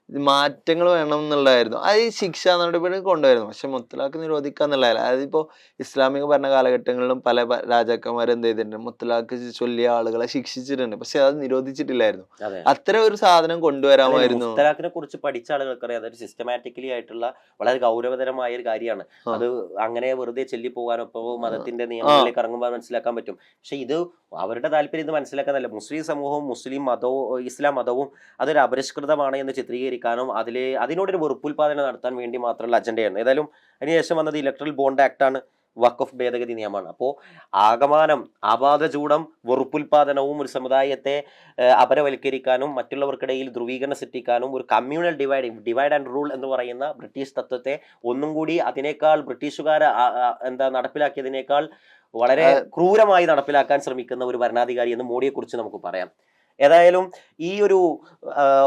മാറ്റങ്ങൾ വേണം എന്നുള്ളതായിരുന്നു. അത് ഈ ശിക്ഷാ നടപടി കൊണ്ടുവരുന്നു. പക്ഷെ മുത്തലാഖ് നിരോധിക്കുക എന്നുള്ളതല്ല. അതിപ്പോ ഇസ്ലാമിക ഭരണ കാലഘട്ടങ്ങളിലും പല രാജാക്കന്മാർ എന്ത് ചെയ്തിട്ടുണ്ട്, മുത്തലാഖ് ചൊല്ലിയ ആളുകളെ ശിക്ഷിച്ചിട്ടുണ്ട്. പക്ഷെ അത് നിരോധിച്ചിട്ടില്ലായിരുന്നു. അത്തരം ഒരു സാധനം കൊണ്ടുവരാമായിരുന്നു. മുത്തലാഖിനെ കുറിച്ച് പഠിച്ച ആളുകൾക്കറിയാം അതൊരു സിസ്റ്റമാറ്റിക്കലി ആയിട്ടുള്ള വളരെ ഗൗരവതരമായ ഒരു കാര്യമാണ്. അത് അങ്ങനെ വെറുതെ ചെല്ലിപ്പോകാനോ ഇപ്പോ മതത്തിന്റെ നിയമങ്ങളിലേക്ക് ഇറങ്ങുമ്പോൾ മനസ്സിലാക്കാൻ പറ്റും. പക്ഷെ ഇത് അവരുടെ താല്പര്യം ഇത് മനസ്സിലാക്കാനല്ല. മുസ്ലിം സമൂഹവും മുസ്ലിം മതവും ഇസ്ലാം മതവും അതൊരു അപരിഷ്കൃതമാണ് എന്ന് ചിത്രീകരിക്കാനും അതിനോടൊരു വെറുപ്പുൽപാദനം നടത്താൻ വേണ്ടി മാത്രമുള്ള അജണ്ടയാണ്. ഏതായാലും അതിനുശേഷം വന്നത് ഇലക്ട്രൽ ബോണ്ട് ആക്ട് ആണ്, വഖഫ് ഭേദഗതി നിയമമാണ്. അപ്പോൾ ആകമാനം ആപാദചൂടം വെറുപ്പുൽപാദനവും ഒരു സമുദായത്തെ അപരവൽക്കരിക്കാനും മറ്റുള്ളവർക്കിടയിൽ ധ്രുവീകരണം സൃഷ്ടിക്കാനും ഒരു കമ്മ്യൂണൽ ഡിവൈഡ് ആൻഡ് റൂൾ എന്ന് പറയുന്ന ബ്രിട്ടീഷ് തത്വത്തെ ഒന്നും കൂടി അതിനേക്കാൾ ബ്രിട്ടീഷുകാർ നടപ്പിലാക്കിയതിനേക്കാൾ വളരെ ക്രൂരമായി നടപ്പിലാക്കാൻ ശ്രമിക്കുന്ന ഒരു ഭരണാധികാരി എന്ന് മോഡിയെ കുറിച്ച് നമുക്ക് പറയാം. ഏതായാലും ഈ ഒരു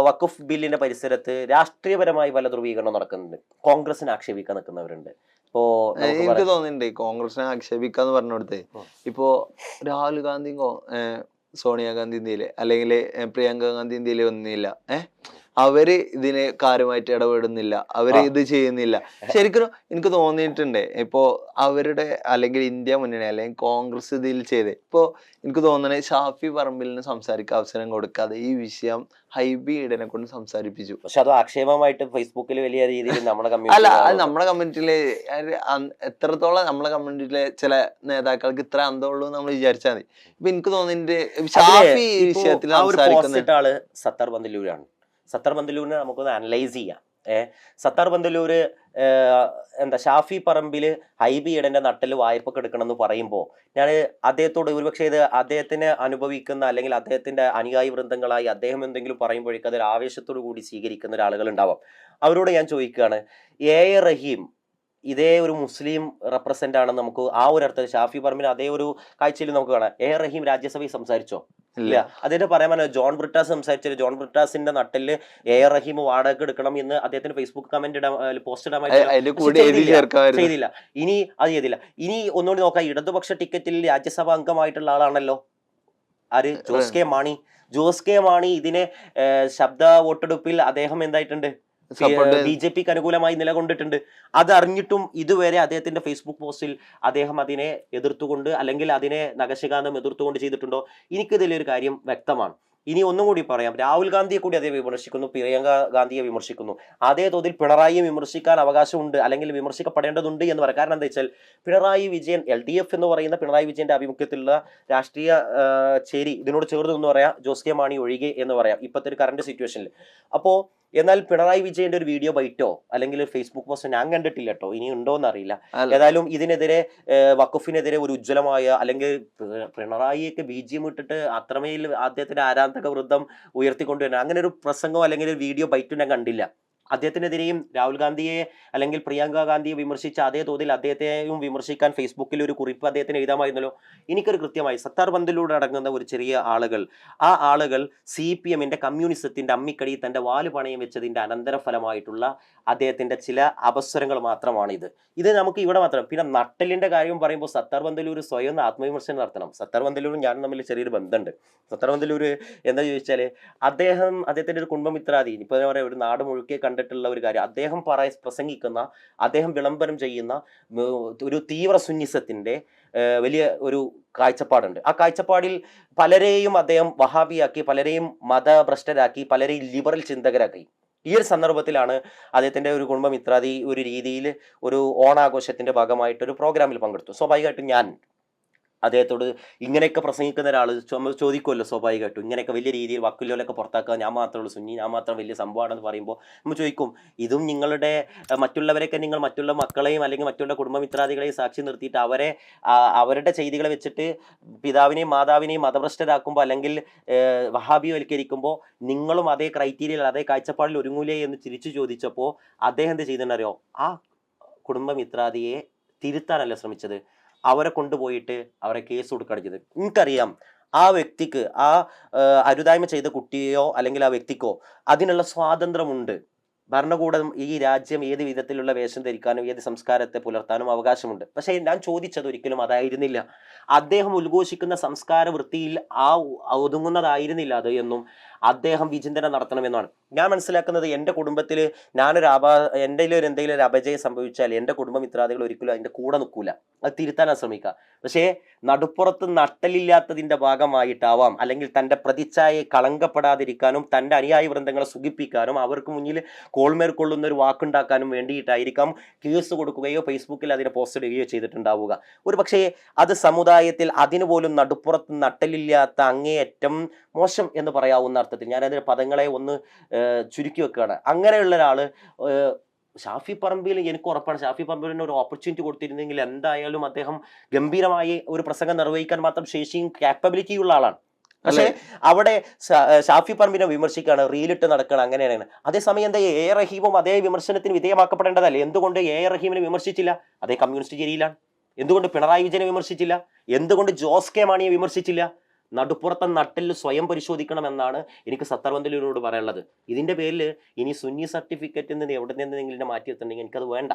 വഖഫ് ബില്ലിന്റെ പരിസരത്ത് രാഷ്ട്രീയപരമായി പല ധ്രുവീകരണം നടക്കുന്നുണ്ട്. കോൺഗ്രസിനെ ആക്ഷേപിക്കാൻ നിൽക്കുന്നവരുണ്ട്. എനിക്ക് തോന്നുന്നുണ്ട് കോൺഗ്രസിനെ ആക്ഷേപിക്കാന്ന് പറഞ്ഞോടത്തെ ഇപ്പോ രാഹുൽ ഗാന്ധിയും സോണിയാഗാന്ധി ഇന്ത്യയിലെ അല്ലെങ്കിൽ പ്രിയങ്ക ഗാന്ധി ഇന്ത്യയിലെ ഒന്നുമില്ല. അവര് ഇതിനെ കാര്യമായിട്ട് ഇടപെടുന്നില്ല, അവര് ഇത് ചെയ്യുന്നില്ല. ശരിക്കും എനിക്ക് തോന്നിയിട്ടുണ്ട് ഇപ്പോ അവരുടെ അല്ലെങ്കിൽ ഇന്ത്യ മുന്നണി അല്ലെങ്കിൽ കോൺഗ്രസ് ഇതിൽ ചെയ്ത് ഇപ്പോ എനിക്ക് തോന്നുന്നത് ഷാഫി പറമ്പിലിന് സംസാരിക്കാൻ അവസരം കൊടുക്കാതെ ഈ വിഷയം ഹൈബി ഈഡനെ കൊണ്ട് സംസാരിപ്പിച്ചു. പക്ഷെ അത് ആക്ഷേപമായിട്ട് ഫേസ്ബുക്കിൽ വലിയ രീതിയിൽ അല്ല, അത് നമ്മുടെ കമ്മ്യൂണിറ്റിയിലെ എത്രത്തോളം നമ്മളെ കമ്മ്യൂണിറ്റിയിലെ ചില നേതാക്കൾക്ക് ഇത്ര അന്തമുള്ളൂ നമ്മൾ വിചാരിച്ചാൽ മതി. ഇപ്പൊ എനിക്ക് തോന്നുന്നുണ്ട് ഷാഫി ഈ വിഷയത്തിൽ ആള് സത്താർ ബന്ദലൂരാണ്. സത്താർ ബന്ദലൂരിനെ നമുക്കൊന്ന് അനലൈസ് ചെയ്യാം. സത്താർ ബന്ദലൂര് ഷാഫി പറമ്പിൽ ഹൈബി ഈഡന്റെ നട്ടൽ വായ്പൊക്കെ എടുക്കണം എന്ന് പറയുമ്പോൾ ഞാൻ അദ്ദേഹത്തോട് ഒരുപക്ഷെ ഇത് അദ്ദേഹത്തിന് അനുഭവിക്കുന്ന അല്ലെങ്കിൽ അദ്ദേഹത്തിന്റെ അനുയായി വൃന്ദങ്ങളായി അദ്ദേഹം എന്തെങ്കിലും പറയുമ്പോഴേക്കും അതൊരു ആവേശത്തോടു കൂടി സ്വീകരിക്കുന്ന ഒരാളുകൾ ഉണ്ടാവാം. അവരോട് ഞാൻ ചോദിക്കുകയാണ്, AR റഹീം ഇതേ ഒരു മുസ്ലിം റെപ്രസെന്റ് ആണെന്ന് നമുക്ക് ആ ഒരു അർത്ഥത്തിൽ ഷാഫി പറമ്പിൽ അതേ ഒരു കാഴ്ചയിൽ നമുക്ക് കാണാം. എ റഹീം രാജ്യസഭയിൽ സംസാരിച്ചോ? ഇല്ല. അതിന്റെ പറയാൻ പറഞ്ഞ ജോൺ ബ്രിട്ടാസ് സംസാരിച്ചത് ജോൺ ബ്രിട്ടാസിന്റെ നട്ടില് എ റഹീം വാടക എടുക്കണം എന്ന് അദ്ദേഹത്തിന് ഫേസ്ബുക്ക് കമന്റ് പോസ്റ്റ് ചെയ്തില്ല. ഇനി അത് ചെയ്തില്ല. ഇനി ഒന്നുകൂടി നോക്കാം, ഇടതുപക്ഷ ടിക്കറ്റിൽ രാജ്യസഭ അംഗമായിട്ടുള്ള ആളാണല്ലോ ആര്? ജോസ് കെ മാണി ഇതിനെ ശബ്ദ വോട്ടെടുപ്പിൽ അദ്ദേഹം എന്തായിട്ടുണ്ട്? BJPക്ക് അനുകൂലമായി നിലകൊണ്ടിട്ടുണ്ട്. അത് അറിഞ്ഞിട്ടും ഇതുവരെ അദ്ദേഹത്തിന്റെ ഫേസ്ബുക്ക് പോസ്റ്റിൽ അദ്ദേഹം അതിനെ എതിർത്തുകൊണ്ട് അല്ലെങ്കിൽ അതിനെ നഖശികാന്തം എതിർത്തുകൊണ്ട് ചെയ്തിട്ടുണ്ടോ? എനിക്കിതിലൊരു കാര്യം വ്യക്തമാണ്. ഇനി ഒന്നും കൂടി പറയാം, രാഹുൽ ഗാന്ധിയെ കൂടി അതേ വിമർശിക്കുന്നു, പ്രിയങ്ക ഗാന്ധിയെ വിമർശിക്കുന്നു. അതേ തോതിൽ പിണറായിയെ വിമർശിക്കാൻ അവകാശമുണ്ട് അല്ലെങ്കിൽ വിമർശിക്കപ്പെടേണ്ടതുണ്ട് എന്ന് പറയാം. കാരണം എന്താ വെച്ചാൽ പിണറായി വിജയൻ LDF എന്ന് പറയുന്ന പിണറായി വിജയന്റെ ആഭിമുഖ്യത്തിലുള്ള രാഷ്ട്രീയ ചേരി ഇതിനോട് ചേർന്ന് എന്ന് പറയാം, ജോസ് കെ മാണി ഒഴികെ എന്ന് പറയാം ഇപ്പോഴത്തെ ഒരു കറണ്ട് സിറ്റുവേഷനിൽ. അപ്പോൾ എന്നാൽ പിണറായി വിജയന്റെ ഒരു വീഡിയോ ബൈറ്റോ അല്ലെങ്കിൽ ഒരു ഫേസ്ബുക്ക് പോസ്റ്റോ ഞാൻ കണ്ടിട്ടില്ല കേട്ടോ, ഇനി ഉണ്ടോ എന്ന് അറിയില്ല. ഏതായാലും ഇതിനെതിരെ വഖഫിനെതിരെ ഒരു ഉജ്ജ്വലമായ അല്ലെങ്കിൽ പിണറായിയൊക്കെ BGM ഇട്ടിട്ട് അത്രമേൽ അദ്ദേഹത്തിന്റെ ആരാധക വൃദ്ധം ഉയർത്തിക്കൊണ്ടുവരുന്നത് അങ്ങനെ ഒരു പ്രസംഗമോ അല്ലെങ്കിൽ ഒരു വീഡിയോ ബൈറ്റോ ഞാൻ കണ്ടില്ല. അദ്ദേഹത്തിനെതിരെയും രാഹുൽ ഗാന്ധിയെ അല്ലെങ്കിൽ പ്രിയങ്ക ഗാന്ധിയെ വിമർശിച്ച അതേ തോതിൽ അദ്ദേഹത്തെയും വിമർശിക്കാൻ ഫേസ്ബുക്കിൽ ഒരു കുറിപ്പ് അദ്ദേഹത്തിന് എഴുതാമായിരുന്നല്ലോ. എനിക്കൊരു കൃത്യമായി സത്താർ ബന്ദിലൂടെ അടങ്ങുന്ന ഒരു ചെറിയ ആളുകൾ, ആ ആളുകൾ CPMന്റെ കമ്മ്യൂണിസത്തിന്റെ അമ്മിക്കടി തന്റെ വാല് പണയം വെച്ചതിന്റെ അനന്തരഫലമായിട്ടുള്ള അദ്ദേഹത്തിന്റെ ചില അപസ്വരങ്ങൾ മാത്രമാണിത്. ഇത് നമുക്ക് ഇവിടെ മാത്രം. പിന്നെ നട്ടലിന്റെ കാര്യം പറയുമ്പോൾ സത്താർ ബന്ദിലൂർ സ്വയം ആത്മവിമർശനം നടത്തണം. സത്താർ ബന്ദിലൂരും ഞാനും തമ്മിൽ ചെറിയൊരു ബന്ധമുണ്ട്. സത്താർ ബന്ദിലൂർ എന്താ ചോദിച്ചാൽ അദ്ദേഹത്തിന്റെ ഒരു കുടുംബമിത്രാദി ഇപ്പൊ എന്താ പറയുക, ഒരു നാട് മുഴുക്കെ കണ്ടിട്ടുള്ള ഒരു കാര്യം, അദ്ദേഹം പ്രസംഗിക്കുന്ന, അദ്ദേഹം വിളംബരം ചെയ്യുന്ന ഒരു തീവ്ര സുന്നിസത്തിന്റെ വലിയ ഒരു കാഴ്ചപ്പാടുണ്ട്. ആ കാഴ്ചപ്പാടിൽ പലരെയും അദ്ദേഹം വഹാബിയാക്കി, പലരെയും മതഭ്രഷ്ടരാക്കി, പലരെയും ലിബറൽ ചിന്തകരാക്കി. ഈ ഒരു സന്ദർഭത്തിലാണ് അദ്ദേഹത്തിന്റെ ഒരു കുടുംബമിത്രാദി ഒരു രീതിയിൽ ഒരു ഓണാഘോഷത്തിന്റെ ഭാഗമായിട്ട് ഒരു പ്രോഗ്രാമിൽ പങ്കെടുത്തു. സ്വാഭാവികമായിട്ടും ഞാൻ അദ്ദേഹത്തോട് ഇങ്ങനെയൊക്കെ പ്രസംഗിക്കുന്ന ഒരാൾ ചോദിക്കുമല്ലോ സ്വാഭാവികമായിട്ടും, ഇങ്ങനെയൊക്കെ വലിയ രീതിയിൽ വക്കിലോലൊക്കെ പുറത്താക്കുക, ഞാൻ മാത്രമുള്ളൂ സുന്നി, ഞാൻ മാത്രം വലിയ സംഭവമാണെന്ന് പറയുമ്പോൾ നമ്മൾ ചോദിക്കും, ഇതും നിങ്ങളുടെ മറ്റുള്ളവരെയൊക്കെ നിങ്ങൾ മറ്റുള്ള മക്കളെയും അല്ലെങ്കിൽ മറ്റുള്ള കുടുംബമിത്രാദികളെയും സാക്ഷി നിർത്തിയിട്ട് അവരുടെ ചെയ്തികളെ വെച്ചിട്ട് പിതാവിനെയും മാതാവിനെയും മതഭ്രഷ്ടരാക്കുമ്പോൾ അല്ലെങ്കിൽ വഹാബിവൽക്കരിക്കുമ്പോൾ നിങ്ങളും അതേ ക്രൈറ്റീരിയയിൽ അതേ കാഴ്ചപ്പാടിൽ ഒരുങ്ങൂലേ എന്ന് തിരിച്ചു ചോദിച്ചപ്പോൾ അദ്ദേഹം എന്ത് ചെയ്തിട്ടുണ്ടറിയോ? ആ കുടുംബമിത്രാദിയെ തിരുത്താനല്ല ശ്രമിച്ചത്, അവരെ കൊണ്ടുപോയിട്ട് അവരെ കേസ് കൊടുക്കുകയാണ് ചെയ്തത്. എനിക്കറിയാം ആ വ്യക്തിക്ക്, ആ അരുതായ്മ ചെയ്ത കുട്ടിയോ അല്ലെങ്കിൽ ആ വ്യക്തിക്കോ അതിനുള്ള സ്വാതന്ത്ര്യമുണ്ട്. ഭരണകൂടം ഈ രാജ്യം ഏത് വിധത്തിലുള്ള വേഷം ധരിക്കാനും ഏത് സംസ്കാരത്തെ പുലർത്താനും അവകാശമുണ്ട്. പക്ഷേ ഞാൻ ചോദിച്ചത് ഒരിക്കലും അതായിരുന്നില്ല. അദ്ദേഹം ഉദ്ഘോഷിക്കുന്ന സംസ്കാര വൃത്തിയിൽ ഒതുങ്ങുന്നതായിരുന്നില്ല അത് എന്നും അദ്ദേഹം വിചിന്തനം നടത്തണമെന്നാണ് ഞാൻ മനസ്സിലാക്കുന്നത്. എൻ്റെ കുടുംബത്തിൽ എന്തെങ്കിലും ഒരു അപജയം സംഭവിച്ചാൽ എൻ്റെ കുടുംബമിത്രാദികൾ ഒരിക്കലും അതിൻ്റെ കൂടെ നിൽക്കൂല, അത് തിരുത്താനാണ് ശ്രമിക്കുക. പക്ഷേ നടുപ്പുറത്ത് നട്ടലില്ലാത്തതിൻ്റെ ഭാഗമായിട്ടാവാം അല്ലെങ്കിൽ തൻ്റെ പ്രതിച്ഛായയെ കളങ്കപ്പെടാതിരിക്കാനും തൻ്റെ അനുയായി വൃന്ദങ്ങളെ സുഖിപ്പിക്കാനും അവർക്ക് മുന്നിൽ കോൾമേർക്കൊള്ളുന്ന ഒരു വാക്കുണ്ടാക്കാനും വേണ്ടിയിട്ടായിരിക്കാം കേസ് കൊടുക്കുകയോ ഫേസ്ബുക്കിൽ അതിനെ പോസ്റ്റ് ഇടുകയോ ചെയ്തിട്ടുണ്ടാവുക. ഒരു പക്ഷേ അത് സമുദായത്തിൽ അതിനുപോലും നടുപ്പുറത്ത് നട്ടലില്ലാത്ത അങ്ങേയറ്റം മോശം എന്ന് പറയാവുന്ന അർത്ഥത്തിൽ ഞാനതിന്റെ പദങ്ങളെ ഒന്ന് ചുരുക്കി വെക്കുകയാണ്. അങ്ങനെയുള്ള ഒരാള് ഷാഫി പറമ്പിൽ എനിക്ക് ഉറപ്പാണ്, ഷാഫി പറമ്പിലിന് ഒരു ഓപ്പർച്യൂണിറ്റി കൊടുത്തിരുന്നെങ്കിൽ എന്തായാലും അദ്ദേഹം ഗംഭീരമായി ഒരു പ്രസംഗം നിർവഹിക്കാൻ മാത്രം ശേഷിയും കാപ്പബിലിറ്റിയുള്ള ആളാണ്. പക്ഷേ അവിടെ ഷാഫി പറമ്പിനെ വിമർശിക്കുകയാണ്, റീലിട്ട് നടക്കണം, അങ്ങനെയാണ്. അതേസമയം എന്താ എ റഹീമും അതേ വിമർശനത്തിന് വിധേയമാക്കപ്പെടേണ്ടതല്ലേ? എന്തുകൊണ്ട് എ റഹീമിനെ വിമർശിച്ചില്ല? അതേ കമ്മ്യൂണിസ്റ്റ് ചേരിയിലാണ്. എന്തുകൊണ്ട് പിണറായി വിജയനെ വിമർശിച്ചില്ല? എന്തുകൊണ്ട് ജോസ് കെ മാണിയെ വിമർശിച്ചില്ല? നടുപ്പുറത്തെ നട്ടിൽ സ്വയം പരിശോധിക്കണമെന്നാണ് എനിക്ക് സത്താർ ബന്ദിലൂരിനോട് പറയാനുള്ളത്. ഇതിന്റെ പേരിൽ ഇനി സുന്നി സർട്ടിഫിക്കറ്റിൽ നിന്ന് എവിടെ നിന്നെങ്കിലും മാറ്റിയെത്തുണ്ടെങ്കിൽ എനിക്കത് വേണ്ട.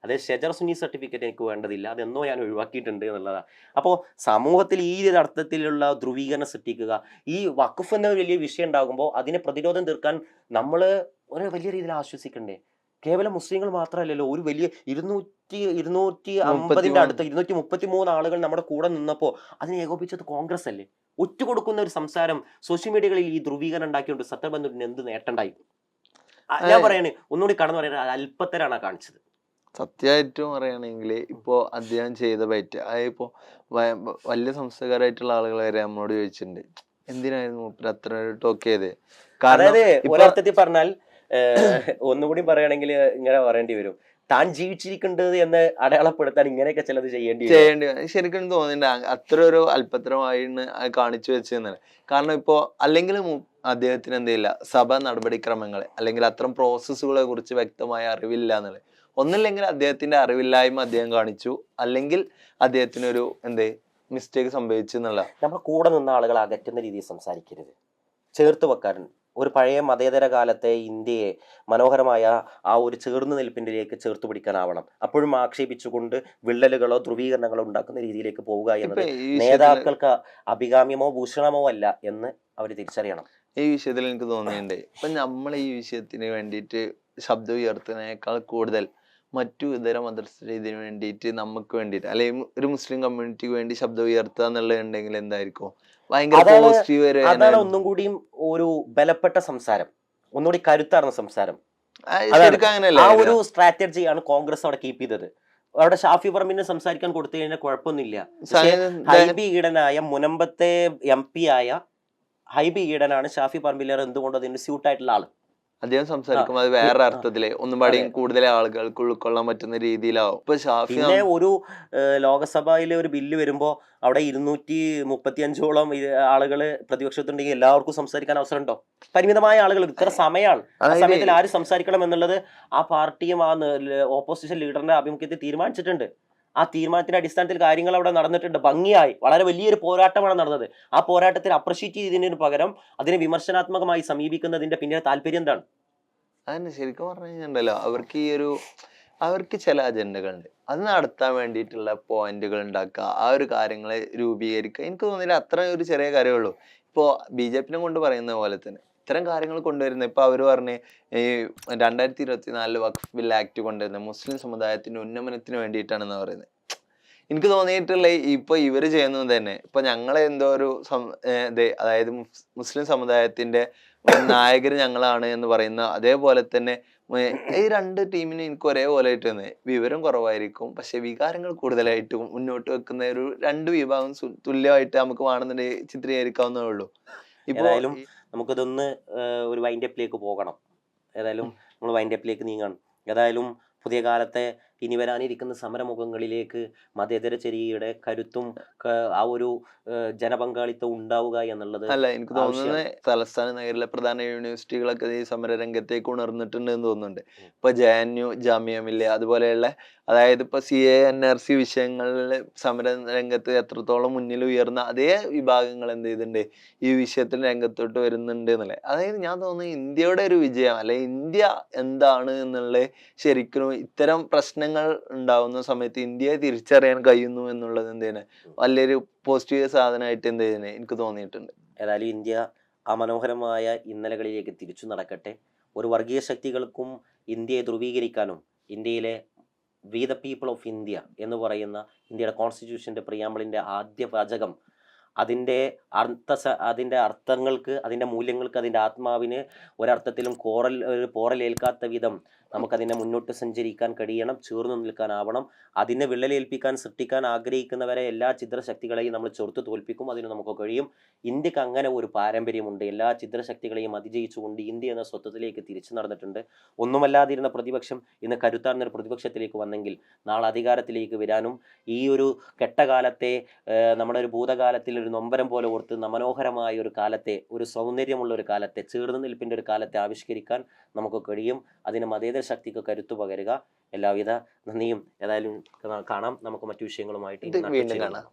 അതേ ഷെജർ സുന്നി സർട്ടിഫിക്കറ്റ് എനിക്ക് വേണ്ടതില്ല, അതെന്നോ ഞാൻ ഒഴിവാക്കിയിട്ടുണ്ട് എന്നുള്ളതാണ്. അപ്പോൾ സമൂഹത്തിൽ ഈ ഒരു അർത്ഥത്തിലുള്ള ധ്രുവീകരണം സൃഷ്ടിക്കുക, ഈ വഖഫ് എന്ന വലിയ വിഷയം ഉണ്ടാകുമ്പോൾ അതിനെ പ്രതിരോധം തീർക്കാൻ നമ്മൾ ഒരു വലിയ രീതിയിൽ ആശ്വസിക്കണ്ടേ? കേവലം മുസ്ലിങ്ങൾ മാത്രമല്ലല്ലോ, ഒരു വലിയ 250 അടുത്ത് 233 ആളുകൾ നമ്മുടെ കൂടെ നിന്നപ്പോൾ അതിനെ ഏകോപിച്ചത് കോൺഗ്രസ് അല്ലേ? ഒറ്റുകൊടുക്കുന്ന ഒരു സംസാരം സോഷ്യൽ മീഡിയകളിൽ ഈ ധ്രുവീകരണം ഉണ്ടാക്കിയോണ്ട് സത്താർ ബന്ദിലൂരിന് എന്ത് നേട്ടമുണ്ടായി? ഞാൻ പറയണേ, ഒന്നുകൂടി കടന്നു പറയുന്നത് അല്പത്തരാണ് കാണിച്ചത്. സത്യമായിട്ടും പറയുകയാണെങ്കിൽ ഇപ്പോ അദ്ദേഹം ചെയ്ത ബൈറ്റ് ഇപ്പോ വലിയ സംസ്ഥക്കാരായിട്ടുള്ള ആളുകൾ വരെ നമ്മളോട് ചോദിച്ചിട്ടുണ്ട്, എന്തിനായിരുന്നു അത്ര ടോക്ക് ചെയ്തത്? അതായത് ഒരർത്ഥത്തിൽ പറഞ്ഞാൽ ഒന്നുകൂടി പറയുകയാണെങ്കിൽ ഇങ്ങനെ പറയേണ്ടി വരും, താൻ ജീവിച്ചിരിക്കേണ്ടത് എന്ന് അടയാളപ്പെടുത്താൻ ഇങ്ങനെയൊക്കെ ചിലത് ചെയ്യേണ്ടി വരും. ശരിക്കും തോന്നുന്നുണ്ട് അത്ര ഒരു അല്പത്തരമായിന്ന് കാണിച്ചു വെച്ചെന്നാണ്. കാരണം ഇപ്പോ അല്ലെങ്കിൽ അദ്ദേഹത്തിന് എന്തില്ല സഭ നടപടിക്രമങ്ങൾ അല്ലെങ്കിൽ അത്തരം പ്രോസസ്സുകളെ കുറിച്ച് വ്യക്തമായ അറിവില്ല എന്നുള്ളത്. ഒന്നില്ലെങ്കിൽ അദ്ദേഹത്തിന്റെ അറിവില്ലായ്മ അദ്ദേഹം കാണിച്ചു, അല്ലെങ്കിൽ അദ്ദേഹത്തിനൊരു മിസ്റ്റേക്ക് സംഭവിച്ചു എന്നുള്ള. നമ്മുടെ കൂടെ നിന്ന ആളുകളെ അകറ്റുന്ന രീതിയിൽ സംസാരിക്കരുത്, ചേർത്ത് വെക്കാറുണ്ട്. ഒരു പഴയ മതേതര കാലത്തെ ഇന്ത്യയെ മനോഹരമായ ആ ഒരു ചേർന്ന് നിൽപ്പിൻ്റെലേക്ക് ചേർത്ത് പിടിക്കാനാവണം. അപ്പോഴും ആക്ഷേപിച്ചുകൊണ്ട് വിള്ളലുകളോ ധ്രുവീകരണങ്ങളോ ഉണ്ടാക്കുന്ന രീതിയിലേക്ക് പോവുക എന്നത് നേതാക്കൾക്ക് അഭികാമ്യമോ ഭൂഷണമോ അല്ല എന്ന് അവർ തിരിച്ചറിയണം. ഈ വിഷയത്തിൽ എനിക്ക് തോന്നിയിട്ടുണ്ട്, ഇപ്പൊ നമ്മൾ ഈ വിഷയത്തിന് വേണ്ടിയിട്ട് ശബ്ദം ഉയർത്തുന്നതിനേക്കാൾ കൂടുതൽ മറ്റു ഇതര മതസ്ഥരുടെ ഇതിന് വേണ്ടിയിട്ട് നമുക്ക് വേണ്ടിയിട്ട് അല്ലെങ്കിൽ ഒരു മുസ്ലിം കമ്മ്യൂണിറ്റിക്ക് വേണ്ടി ശബ്ദം ഉയർത്തുക എന്നുള്ളതുണ്ടെങ്കിൽ എന്തായിരിക്കും ഭയങ്കര പോസിറ്റീവ്. അതാണ് ഒന്നും കൂടിയും ഒരു ബലപ്പെട്ട സംസാരം, ഒന്നുകൂടി കരുത്താർന്ന സംസാരം. ആ ഒരു സ്ട്രാറ്റജിയാണ് കോൺഗ്രസ് അവിടെ കീപ്പ് ചെയ്തത്. അവിടെ ഷാഫി പറമ്പിന് സംസാരിക്കാൻ കൊടുത്തു കഴിഞ്ഞാൽ കുഴപ്പമൊന്നുമില്ല. ഹൈബി ഈഡനായ മുനമ്പത്തെ MP ആയ ഹൈബി ഈഡനാണ് ഷാഫി പറമ്പിലേറെ എന്തുകൊണ്ട് അതിന് സ്യൂട്ടായിട്ടുള്ള ആള്. അദ്ദേഹം സംസാരിക്കുമ്പോൾ അത് വേറെ അർത്ഥത്തില് ഒന്നുപാടിയും കൂടുതൽ ആളുകൾക്ക് ഉൾക്കൊള്ളാൻ പറ്റുന്ന രീതിയിലാവും. ഇപ്പൊ ഷാഫി പിന്നെ ഒരു ലോകസഭയിലെ ഒരു ബില്ല് വരുമ്പോ അവിടെ 235ഓളം ആളുകള് പ്രതിപക്ഷത്തുണ്ടെങ്കിൽ എല്ലാവർക്കും സംസാരിക്കാൻ അവസരം ഉണ്ടോ? പരിമിതമായ ആളുകൾ, ഇത്ര സമയമാണ്. ആ സമയത്തിൽ ആര് സംസാരിക്കണം എന്നുള്ളത് ആ പാർട്ടിയും ആ ഓപ്പോസിഷൻ ലീഡറിന്റെ ആഭിമുഖ്യത്തിൽ തീരുമാനിച്ചിട്ടുണ്ട്. ആ തീരുമാനത്തിന്റെ അടിസ്ഥാനത്തിൽ കാര്യങ്ങൾ അവിടെ നടന്നിട്ടുണ്ട്. ഭംഗിയായി വളരെ വലിയൊരു പോരാട്ടമാണ് നടന്നത്. ആ പോരാട്ടത്തിൽ അപ്രിഷ്യേറ്റ് ചെയ്തതിന് പകരം അതിനെ വിമർശനാത്മകമായി സമീപിക്കുന്നതിന്റെ പിന്നിലെ താല്പര്യം എന്താണ്? അതന്നെ ശരിക്കും പറഞ്ഞു കഴിഞ്ഞാൽ അവർക്ക് ചില അജണ്ടകളുണ്ട്, അത് നടത്താൻ വേണ്ടിയിട്ടുള്ള പോയിന്റുകൾ ഉണ്ടാക്കുക, ആ ഒരു കാര്യങ്ങളെ രൂപീകരിക്കുക. എനിക്ക് തോന്നിയില്ല അത്ര ഒരു ചെറിയ കാര്യമുള്ളൂ. ഇപ്പോ BJP കൊണ്ട് പറയുന്ന പോലെ തന്നെ ഇത്തരം കാര്യങ്ങൾ കൊണ്ടുവരുന്നത്. ഇപ്പൊ അവര് പറഞ്ഞ് ഈ 2024 വഖഫ് ബിൽ ആക്ട് കൊണ്ടുവരുന്നത് മുസ്ലിം സമുദായത്തിന്റെ ഉന്നമനത്തിന് വേണ്ടിയിട്ടാണെന്ന് പറയുന്നത്. എനിക്ക് തോന്നിയിട്ടുള്ള ഇപ്പൊ ഇവര് ചെയ്യുന്നത് തന്നെ ഇപ്പൊ ഞങ്ങളെ എന്തോ ഒരു അതായത് മുസ്ലിം സമുദായത്തിന്റെ നായകർ ഞങ്ങളാണ് എന്ന് പറയുന്ന അതേപോലെ തന്നെ ഈ രണ്ട് ടീമിനും എനിക്ക് ഒരേപോലെ ആയിട്ട് തന്നെ വിവരം കുറവായിരിക്കും, പക്ഷെ വികാരങ്ങൾ കൂടുതലായിട്ടും മുന്നോട്ട് വെക്കുന്ന ഒരു രണ്ട് വിഭാഗം തുല്യമായിട്ട് നമുക്ക് വേണമെന്നുണ്ടെങ്കിൽ ചിത്രീകരിക്കാവുന്നേ ഉള്ളൂ. ഏതായാലും നമുക്കിതൊന്ന് ഒരു വൈൻഡപ്പിലേക്ക് പോകണം. ഏതായാലും നമ്മൾ വൈൻഡപ്പിലേക്ക് നീങ്ങണം. ഏതായാലും പുതിയ കാലത്തെ ഇനി വരാനിരിക്കുന്ന സമരമുഖങ്ങളിലേക്ക് മതേതര ചര്യയുടെ കരുത്തും ആ ഒരു ജനപങ്കാളിത്തം ഉണ്ടാവുക എന്നുള്ളത് അല്ല. എനിക്ക് തോന്നുന്നത് തലസ്ഥാന നഗരിലെ പ്രധാന യൂണിവേഴ്സിറ്റികളൊക്കെ ഈ സമര രംഗത്തേക്ക് ഉണർന്നിട്ടുണ്ട് എന്ന് തോന്നുന്നുണ്ട്. ഇപ്പൊ JNU, ജാമിയ മില്ലിയ അതുപോലെയുള്ള അതായത് ഇപ്പൊ CA NRC വിഷയങ്ങളിൽ സമര രംഗത്ത് എത്രത്തോളം മുന്നിൽ ഉയർന്ന അതേ വിഭാഗങ്ങൾ എന്ത് ചെയ്തിട്ടുണ്ട് ഈ വിഷയത്തിൽ രംഗത്തോട്ട് വരുന്നുണ്ട് എന്നുള്ളത്. അതായത് ഞാൻ തോന്നുന്നു ഇന്ത്യയുടെ ഒരു വിജയം അല്ലെ ഇന്ത്യ എന്താണ് എന്നുള്ളത് ശരിക്കും ഇത്തരം പ്രശ്നങ്ങൾ ഉണ്ടാവുന്ന സമയത്ത് ഇന്ത്യയെ തിരിച്ചറിയാൻ കഴിയുന്നു എന്നുള്ളത് എന്താണ് വലിയൊരു പോസിറ്റീവ് സാധനമായിട്ട് എനിക്ക് തോന്നിയിട്ടുണ്ട്. ഏതായാലും ഇന്ത്യ ആ മനോഹരമായ ഇന്നലകളിലേക്ക് തിരിച്ചു നടക്കട്ടെ. ഒരു വർഗീയ ശക്തികൾക്കും ഇന്ത്യയെ ധ്രുവീകരിക്കാനും ഇന്ത്യയിലെ we the people of India എന്ന് പറയുന്ന ഇന്ത്യയുടെ കോൺസ്റ്റിറ്റ്യൂഷൻ്റെ പ്രിയാമ്പിളിൻ്റെ ആദ്യ വാചകം അതിൻ്റെ അർത്ഥങ്ങൾക്ക്, അതിൻ്റെ മൂല്യങ്ങൾക്ക്, അതിൻ്റെ ആത്മാവിന് ഒരർത്ഥത്തിലും പോറലേൽക്കാത്ത വിധം നമുക്കതിനെ മുന്നോട്ട് സഞ്ചരിക്കാൻ കഴിയണം, ചേർന്ന് നിൽക്കാനാവണം. അതിനെ വിള്ളലേൽപ്പിക്കാൻ സൃഷ്ടിക്കാൻ ആഗ്രഹിക്കുന്നവരെ എല്ലാ ചിത്രശക്തികളെയും നമ്മൾ ചെറുത്ത് തോൽപ്പിക്കും. അതിന് നമുക്ക് കഴിയും. ഇന്ത്യക്ക് അങ്ങനെ ഒരു പാരമ്പര്യമുണ്ട്. എല്ലാ ചിത്രശക്തികളെയും അതിജയിച്ചുകൊണ്ട് ഇന്ത്യ എന്ന സ്വത്വത്തിലേക്ക് തിരിച്ചു നടന്നിട്ടുണ്ട്. ഒന്നുമല്ലാതിരുന്ന പ്രതിപക്ഷം ഇന്ന് കരുത്താർന്നൊരു പ്രതിപക്ഷത്തിലേക്ക് വന്നെങ്കിൽ നാളെ അധികാരത്തിലേക്ക് വരാനും ഈ ഒരു കെട്ടകാലത്തെ നമ്മുടെ ഒരു ഭൂതകാലത്തിൽ ഒരു നൊമ്പരം പോലെ ഓർത്ത് മനോഹരമായ ഒരു കാലത്തെ, ഒരു സൗന്ദര്യമുള്ള ഒരു കാലത്തെ, ചേർന്ന് നിൽപ്പിൻ്റെ ഒരു കാലത്തെ ആവിഷ്കരിക്കാൻ നമുക്ക് കഴിയും. അതിന് മതേതര ശക്തിക്ക് കരുത്തു പകരുക. എല്ലാവിധ നന്ദിയും. ഏതായാലും കാണാം. നമുക്ക് മറ്റു വിഷയങ്ങളുമായിട്ട് വീണ്ടും കാണാം.